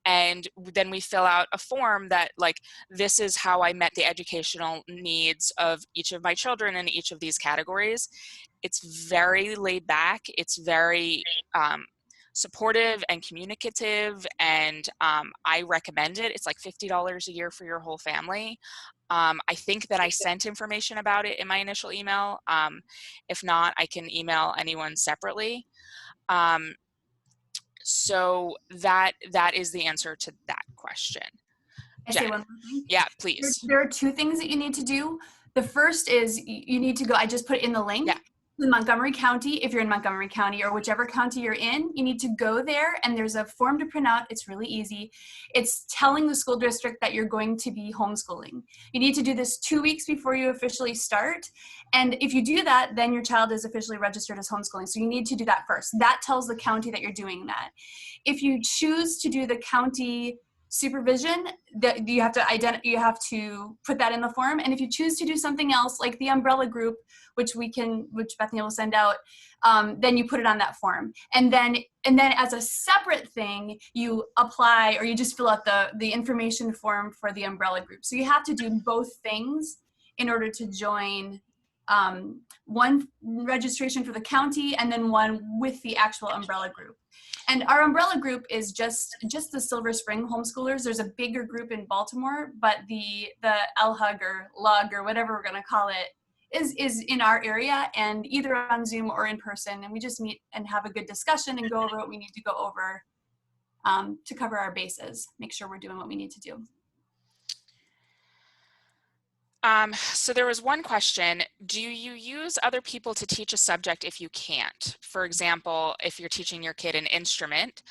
And then we fill out a form that, like, this is how I met the educational needs of each of my children in each of these categories. It's very laid back. It's very supportive and communicative, and I recommend it. It's like $50 a year for your whole family. I think that I sent information about it in my initial email. If not, I can email anyone separately. So that is the answer to that question. I Jen. say one more thing. Yeah, please. There are two things that you need to do. The first is you need to go, I just put it in the link. Yeah. In Montgomery County, if you're in Montgomery County or whichever county you're in, you need to go there, and there's a form to print out. It's really easy. It's telling the school district that you're going to be homeschooling. You need to do this 2 weeks before you officially start. And if you do that, then your child is officially registered as homeschooling. So you need to do that first. That tells the county that you're doing that. If you choose to do the county supervision, that you have to put that in the form. And if you choose to do something else, like the umbrella group, which Bethany will send out, then you put it on that form. And then as a separate thing, you apply, or you just fill out the information form for the umbrella group. So you have to do both things in order to join, one registration for the county and then one with the actual umbrella group. And our umbrella group is just the Silver Spring homeschoolers. There's a bigger group in Baltimore, but the LHUG or LUG or whatever we're going to call it is in our area, and either on Zoom or in person. And we just meet and have a good discussion and go over what we need to go over to cover our bases, make sure we're doing what we need to do. So there was one question: do you use other people to teach a subject if you can't? For example, if you're teaching your kid an instrument,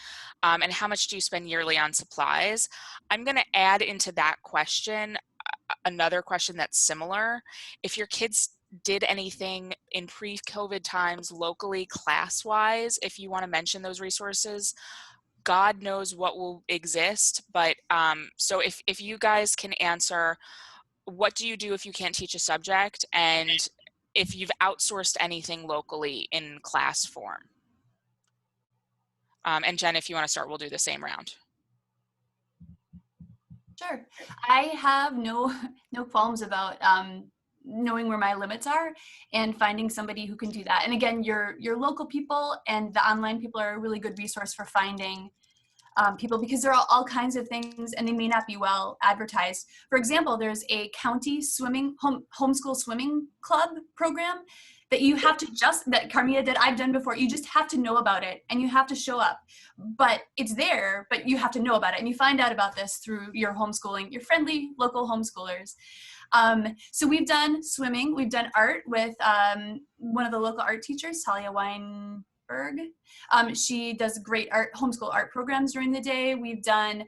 and how much do you spend yearly on supplies? I'm going to add into that question another question that's similar. If your kids did anything in pre-COVID times locally, class-wise, if you want to mention those resources, God knows what will exist. But so if you guys can answer, what do you do if you can't teach a subject, and if you've outsourced anything locally in class form? And Jen, if you want to start, we'll do the same round. Sure. I have no qualms about knowing where my limits are and finding somebody who can do that. And again, your local people and the online people are a really good resource for finding people, because there are all kinds of things and they may not be well advertised. For example, there's a county homeschool swimming club program that you have to that Carmia did, I've done before. You just have to know about it and you have to show up. But it's there, but you have to know about it. And you find out about this through your homeschooling, your friendly local homeschoolers. So we've done swimming, we've done art with one of the local art teachers, Talia Weinberg. She does great homeschool art programs during the day. We've done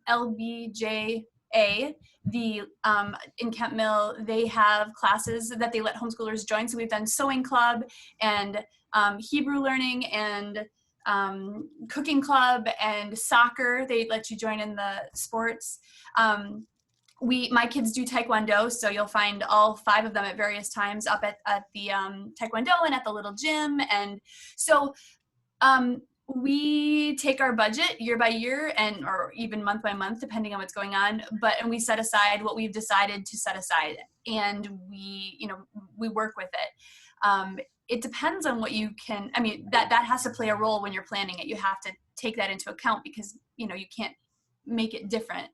LBJA, in Kemp Mill, they have classes that they let homeschoolers join. So we've done sewing club and Hebrew learning and cooking club and soccer. They let you join in the sports. My kids do Taekwondo, so you'll find all 5 of them at various times up at the Taekwondo and at the little gym. And so we take our budget year by year or even month by month, depending on what's going on, and we set aside what we've decided to set aside, and we work with it. It depends on what you can, that has to play a role when you're planning it. You have to take that into account because, you can't make it different.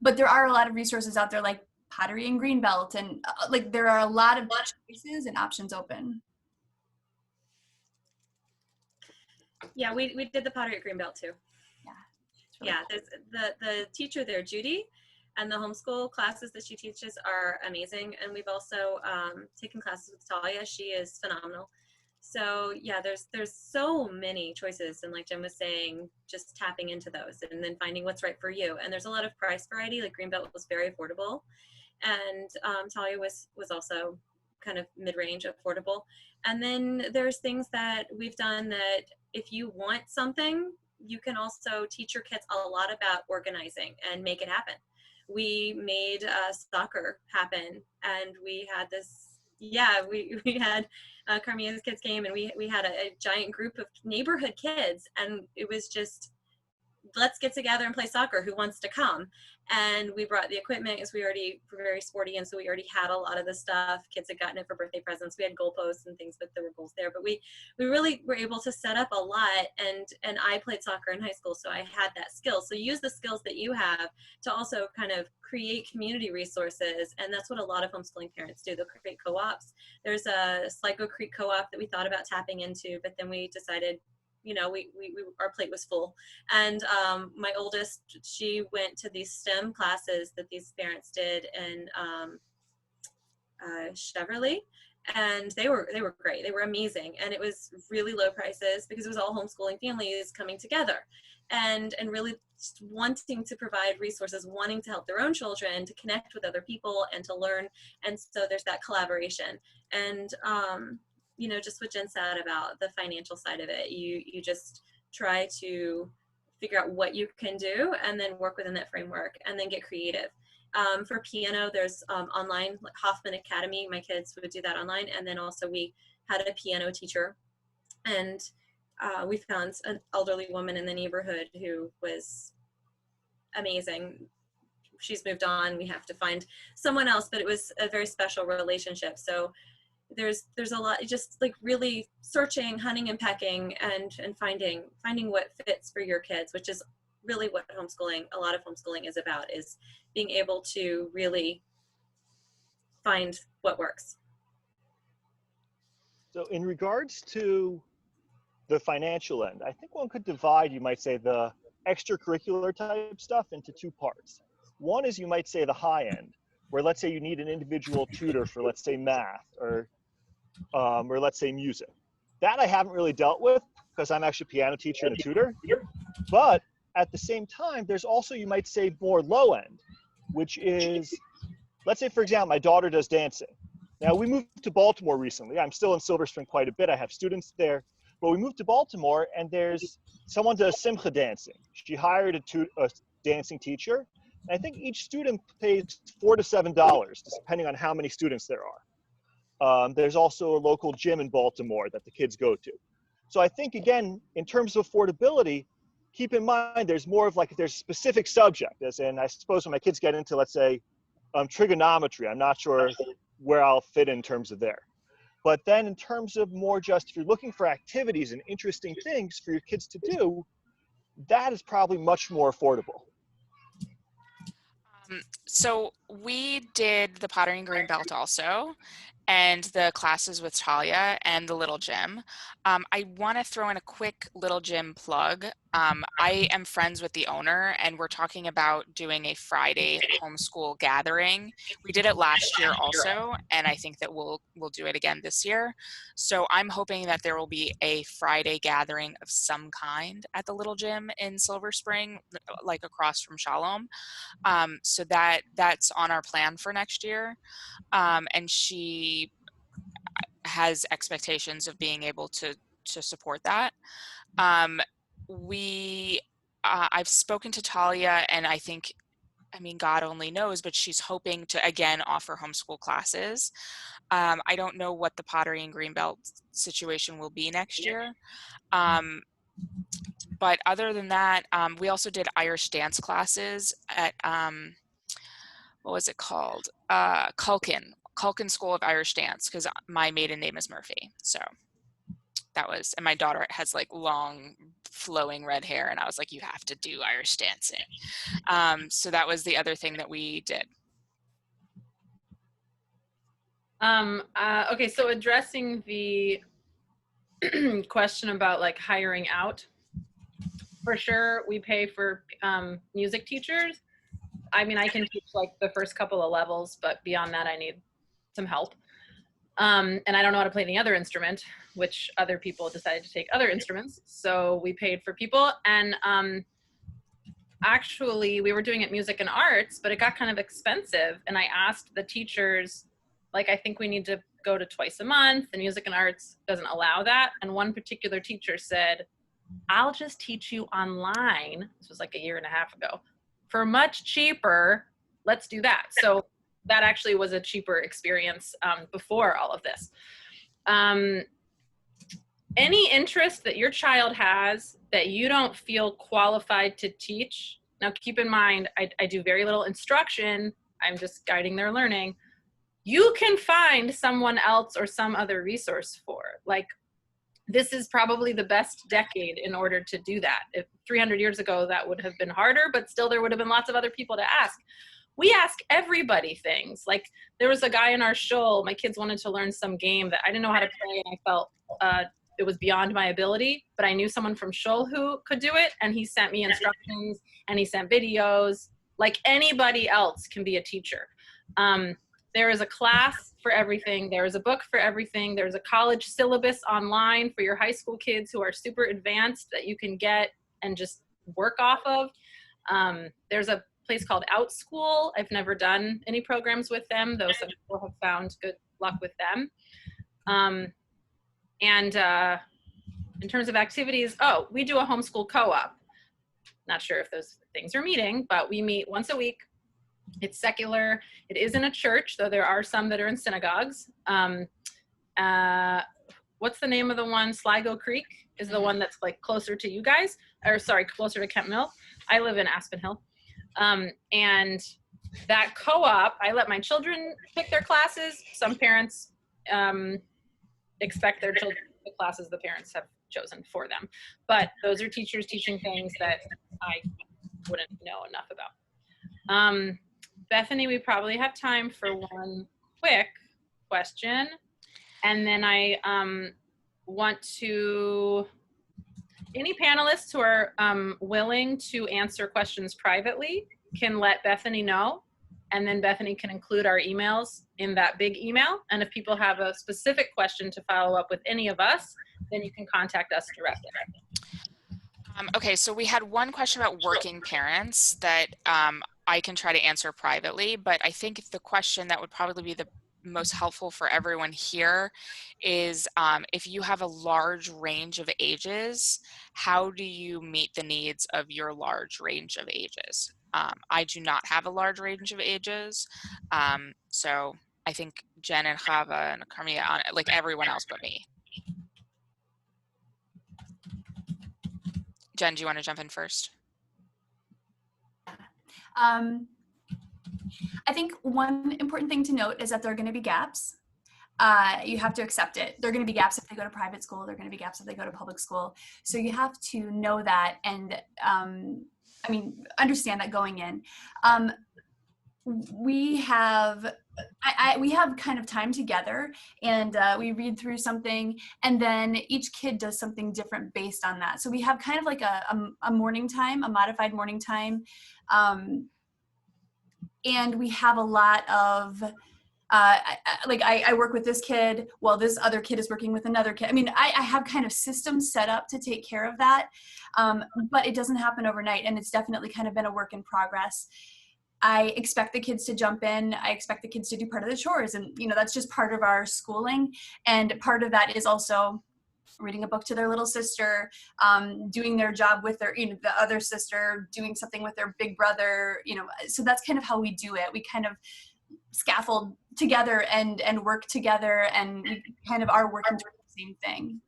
But there are a lot of resources out there like Pottery and Greenbelt, and there are a lot of choices and options open. Yeah, we did the pottery at Greenbelt too. Really Yeah, there's the teacher there, Judy, and the homeschool classes that she teaches are amazing. And we've also taken classes with Talia. She is phenomenal. So yeah, there's so many choices, and like Jen was saying, just tapping into those and then finding what's right for you. And there's a lot of price variety. Like Greenbelt was very affordable, and Talia was also kind of mid-range affordable. And then there's things that we've done that if you want something, you can also teach your kids a lot about organizing and make it happen. We made soccer happen, and we had this. Yeah, we had Carmia's kids game, and we had a giant group of neighborhood kids, and it was just, let's get together and play soccer. Who wants to come? And we brought the equipment because we already were very sporty, and so we already had a lot of the stuff. Kids had gotten it for birthday presents. We had goalposts and things, but there were goals there. But we really were able to set up a lot. And I played soccer in high school, so I had that skill. So use the skills that you have to also kind of create community resources, and that's what a lot of homeschooling parents do. They'll create co-ops. There's a Sligo Creek co-op that we thought about tapping into, but then we decided, we our plate was full. And my oldest, she went to these STEM classes that these parents did in Cheverly, and they were great. They were amazing, and it was really low prices because it was all homeschooling families coming together, and really wanting to provide resources, wanting to help their own children, to connect with other people and to learn. And so there's that collaboration. And just what Jen said about the financial side of it, you just try to figure out what you can do and then work within that framework and then get creative. For piano, there's online, like Hoffman Academy. My kids would do that online. And then also we had a piano teacher, and we found an elderly woman in the neighborhood who was amazing. She's moved on. We have to find someone else, but it was a very special relationship. So there's a lot, just like really searching, hunting and pecking, and finding what fits for your kids, which is really what a lot of homeschooling is about, is being able to really find what works. So in regards to the financial end, I think one could divide, you might say, the extracurricular type stuff into two parts. One is, you might say, the high end, where let's say you need an individual tutor for, let's say, math or let's say music. That I haven't really dealt with because I'm actually a piano teacher and a tutor. But at the same time, there's also, you might say, more low end, which is, let's say, for example, my daughter does dancing. Now, we moved to Baltimore recently. I'm still in Silver Spring quite a bit. I have students there. But we moved to Baltimore, and there's someone does simcha dancing. She hired a dancing teacher. And I think each student pays $4 to $7, depending on how many students there are. There's also a local gym in Baltimore that the kids go to. So I think, again, in terms of affordability, keep in mind there's more of like, there's a specific subject, as in, I suppose when my kids get into, let's say, trigonometry, I'm not sure where I'll fit in terms of there. But then in terms of more just, if you're looking for activities and interesting things for your kids to do, that is probably much more affordable. So we did the pottery and Greenbelt also, and the classes with Talia and the Little Gym. I want to throw in a quick Little Gym plug. I am friends with the owner, and we're talking about doing a Friday homeschool gathering. We did it last year also, and I think that we'll do it again this year. So I'm hoping that there will be a Friday gathering of some kind at the Little Gym in Silver Spring, like across from Shalom. So that's on our plan for next year. And she has expectations of being able to support that. I've spoken to Talia, and I mean, God only knows, but she's hoping to, again, offer homeschool classes. I don't know what the pottery and Greenbelt situation will be next year. But other than that, we also did Irish dance classes at, what was it called? Culkin School of Irish Dance, because my maiden name is Murphy. So that was, and my daughter has like long flowing red hair, and I was like, you have to do Irish dancing. So that was the other thing that we did. Okay, so addressing the question about like hiring out. For sure, we pay for music teachers. I mean, I can teach like the first couple of levels, but beyond that, I need some help. And I don't know how to play any other instrument, which other people decided to take other instruments. So we paid for people. And actually, we were doing it music and arts, but it got kind of expensive. And I asked the teachers, like, I think we need to go to twice a month. And music and arts doesn't allow that. And one particular teacher said, I'll just teach you online. This was like a year and a half ago. For much cheaper, let's do that. So that actually was a cheaper experience before all of this. Any interest that your child has that you don't feel qualified to teach, now keep in mind, I do very little instruction. I'm just guiding their learning. You can find someone else or some other resource for. Like, this is probably the best decade in order to do that. If 300 years ago, that would have been harder, but still there would have been lots of other people to ask. We ask everybody things. Like, there was a guy in our shul, my kids wanted to learn some game that I didn't know how to play, and I felt it was beyond my ability, but I knew someone from shul who could do it, and he sent me instructions, and he sent videos. Like, anybody else can be a teacher. There is a class for everything. There is a book for everything. There's a college syllabus online for your high school kids who are super advanced that you can get and just work off of. There's a place called OutSchool. I've never done any programs with them, though some people have found good luck with them. And in terms of activities, we do a homeschool co-op. Not sure if those things are meeting, but we meet once a week. It's secular. It is in a church, though there are some that are in synagogues. What's the name of the one? Sligo Creek is the one that's like closer to you guys, or sorry, closer to Kemp Mill. I live in Aspen Hill. And that co-op, I let my children pick their classes. Some parents expect their children to pick the classes the parents have chosen for them. But those are teachers teaching things that I wouldn't know enough about. Bethany, we probably have time for one quick question. And then I want to, any panelists who are willing to answer questions privately can let Bethany know. And then Bethany can include our emails in that big email. And if people have a specific question to follow up with any of us, then you can contact us directly. Okay, so we had one question about working parents that I can try to answer privately, but I think the question that would probably be the most helpful for everyone here is if you have a large range of ages, how do you meet the needs of your large range of ages? I do not have a large range of ages, so I think Jen and Chava and Carmia, like everyone else but me. Jen, do you want to jump in first? I think one important thing to note is that there are going to be gaps. You have to accept it. There are going to be gaps if they go to private school. There are going to be gaps if they go to public school. So you have to know that and, understand that going in. We have kind of time together, and we read through something, and then each kid does something different based on that. So we have kind of like a morning time, a modified morning time. And we have a lot of, I work with this kid while this other kid is working with another kid. I mean, I have kind of systems set up to take care of that, but it doesn't happen overnight, and it's definitely kind of been a work in progress. I expect the kids to jump in. I expect the kids to do part of the chores, and that's just part of our schooling. And part of that is also reading a book to their little sister, doing their job with their, the other sister, doing something with their big brother, so that's kind of how we do it. We kind of scaffold together and work together, and we kind of are working towards the same thing.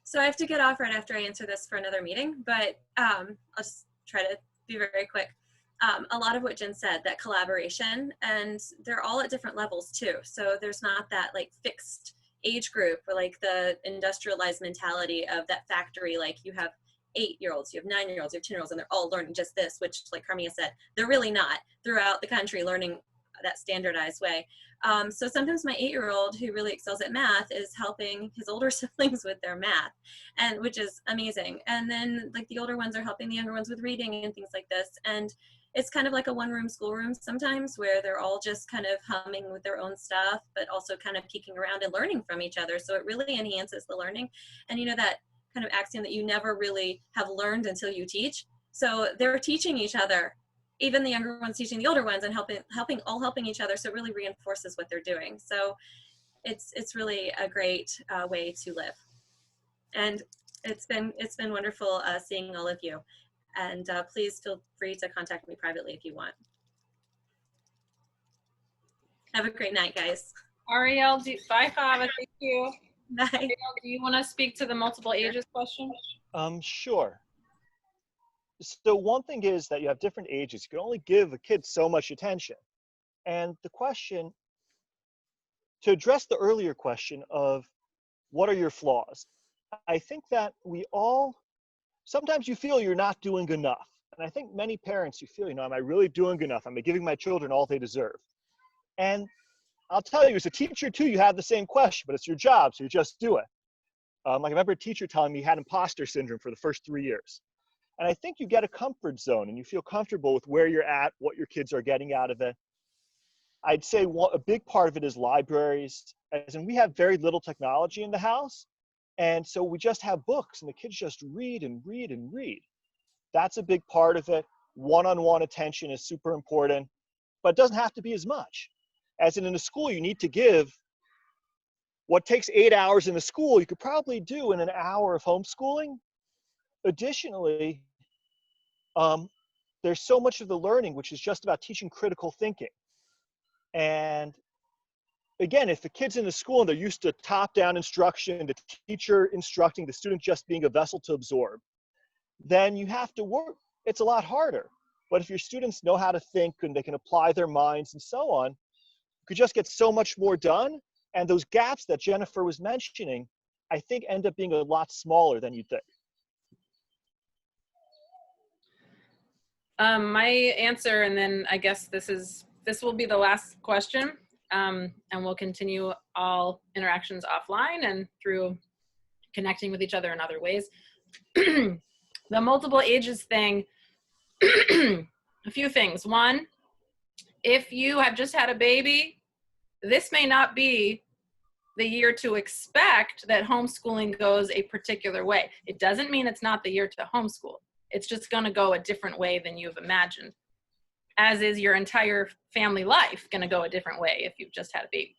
So I have to get off right after I answer this for another meeting, but I'll just try to be very quick. A lot of what Jen said, that collaboration, and they're all at different levels too. So there's not that like fixed age group or like the industrialized mentality of that factory. Like you have 8-year-olds, you have 9-year-olds, you have 10-year-olds, and they're all learning just this, which like Carmia said, they're really not throughout the country learning that standardized way. So sometimes my 8-year-old, who really excels at math, is helping his older siblings with their math, and which is amazing. And then like the older ones are helping the younger ones with reading and things like this. And it's kind of like a one-room schoolroom sometimes, where they're all just kind of humming with their own stuff, but also kind of peeking around and learning from each other. So it really enhances the learning. And you know that kind of axiom that you never really have learned until you teach. So they're teaching each other, even the younger ones teaching the older ones, and helping each other. So it really reinforces what they're doing. So it's really a great way to live. And it's been wonderful seeing all of you. And please feel free to contact me privately if you want. Have a great night, guys. Ariel, bye, Fava. Thank you. Bye. Ariel, do you want to speak to the multiple ages question? Sure. So one thing is that you have different ages. You can only give a kid so much attention. And the question, to address the earlier question of what are your flaws, I think that sometimes you feel you're not doing enough. And I think many parents, you feel, am I really doing enough? Am I giving my children all they deserve? And I'll tell you, as a teacher too, you have the same question, but it's your job, so you just do it. Like I remember a teacher telling me he had imposter syndrome for the first 3 years. And I think you get a comfort zone and you feel comfortable with where you're at, what your kids are getting out of it. I'd say a big part of it is libraries, as in we have very little technology in the house. And so we just have books and the kids just read and read and read. That's a big part of it. One-on-one attention is super important, but it doesn't have to be as much. As in a school, you need to give what takes 8 hours in the school, you could probably do in an hour of homeschooling. Additionally, there's so much of the learning which is just about teaching critical thinking. And again, if the kid's in the school and they're used to top-down instruction, the teacher instructing, the student just being a vessel to absorb, then you have to work. It's a lot harder. But if your students know how to think and they can apply their minds and so on, you could just get so much more done. And those gaps that Jennifer was mentioning, I think end up being a lot smaller than you'd think. My answer, and then I guess this will be the last question, and we'll continue all interactions offline and through connecting with each other in other ways. The multiple ages thing, a few things. One, if you have just had a baby, this may not be the year to expect that homeschooling goes a particular way. It doesn't mean it's not the year to homeschool. It's just going to go a different way than you've imagined, as is your entire family life going to go a different way if you've just had a baby.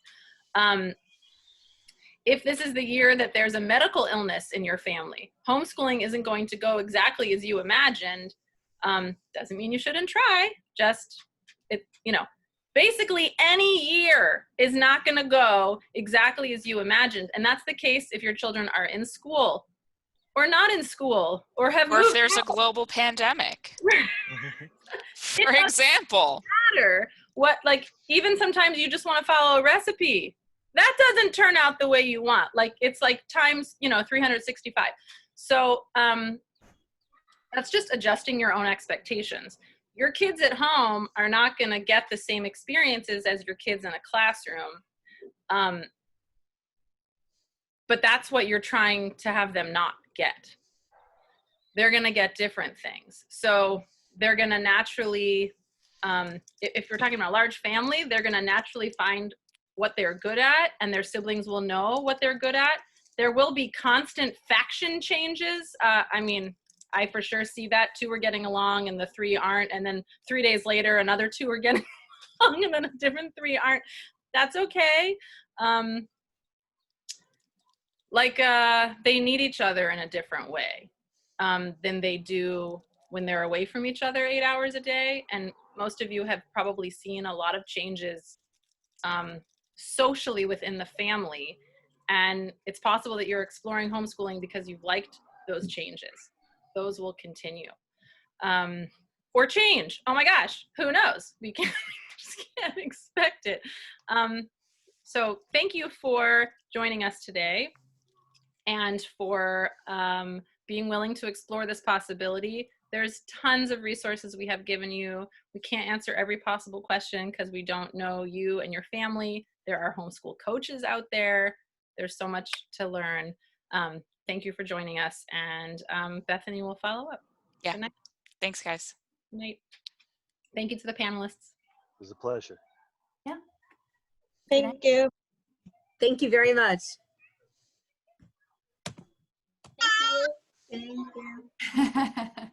If this is the year that there's a medical illness in your family, homeschooling isn't going to go exactly as you imagined. Doesn't mean you shouldn't try. Basically any year is not going to go exactly as you imagined. And that's the case if your children are in school or not in school or have moved if there's out. a global pandemic, for example. Matter what, like, even sometimes you just want to follow a recipe. That doesn't turn out the way you want. Like, it's like times, 365. So that's just adjusting your own expectations. Your kids at home are not going to get the same experiences as your kids in a classroom. But that's what you're trying to have them not get. They're going to get different things. So they're going to naturally, if you're talking about a large family, they're going to naturally find what they're good at, and their siblings will know what they're good at. There will be constant faction changes. I for sure see that. 2 are getting along and the 3 aren't. And then 3 days later, another 2 are getting along and then a different 3 aren't. That's okay. They need each other in a different way than they do when they're away from each other 8 hours a day. And most of you have probably seen a lot of changes socially within the family. And it's possible that you're exploring homeschooling because you've liked those changes. Those will continue. Or change. Oh my gosh, who knows? We just can't expect it. So thank you for joining us today and for being willing to explore this possibility. There's tons of resources we have given you. We can't answer every possible question because we don't know you and your family. There are homeschool coaches out there. There's so much to learn. Thank you for joining us, and Bethany will follow up. Yeah. Good night. Thanks, guys. Good night. Thank you to the panelists. It was a pleasure. Thank you. Thank you very much. Thank you. Thank you.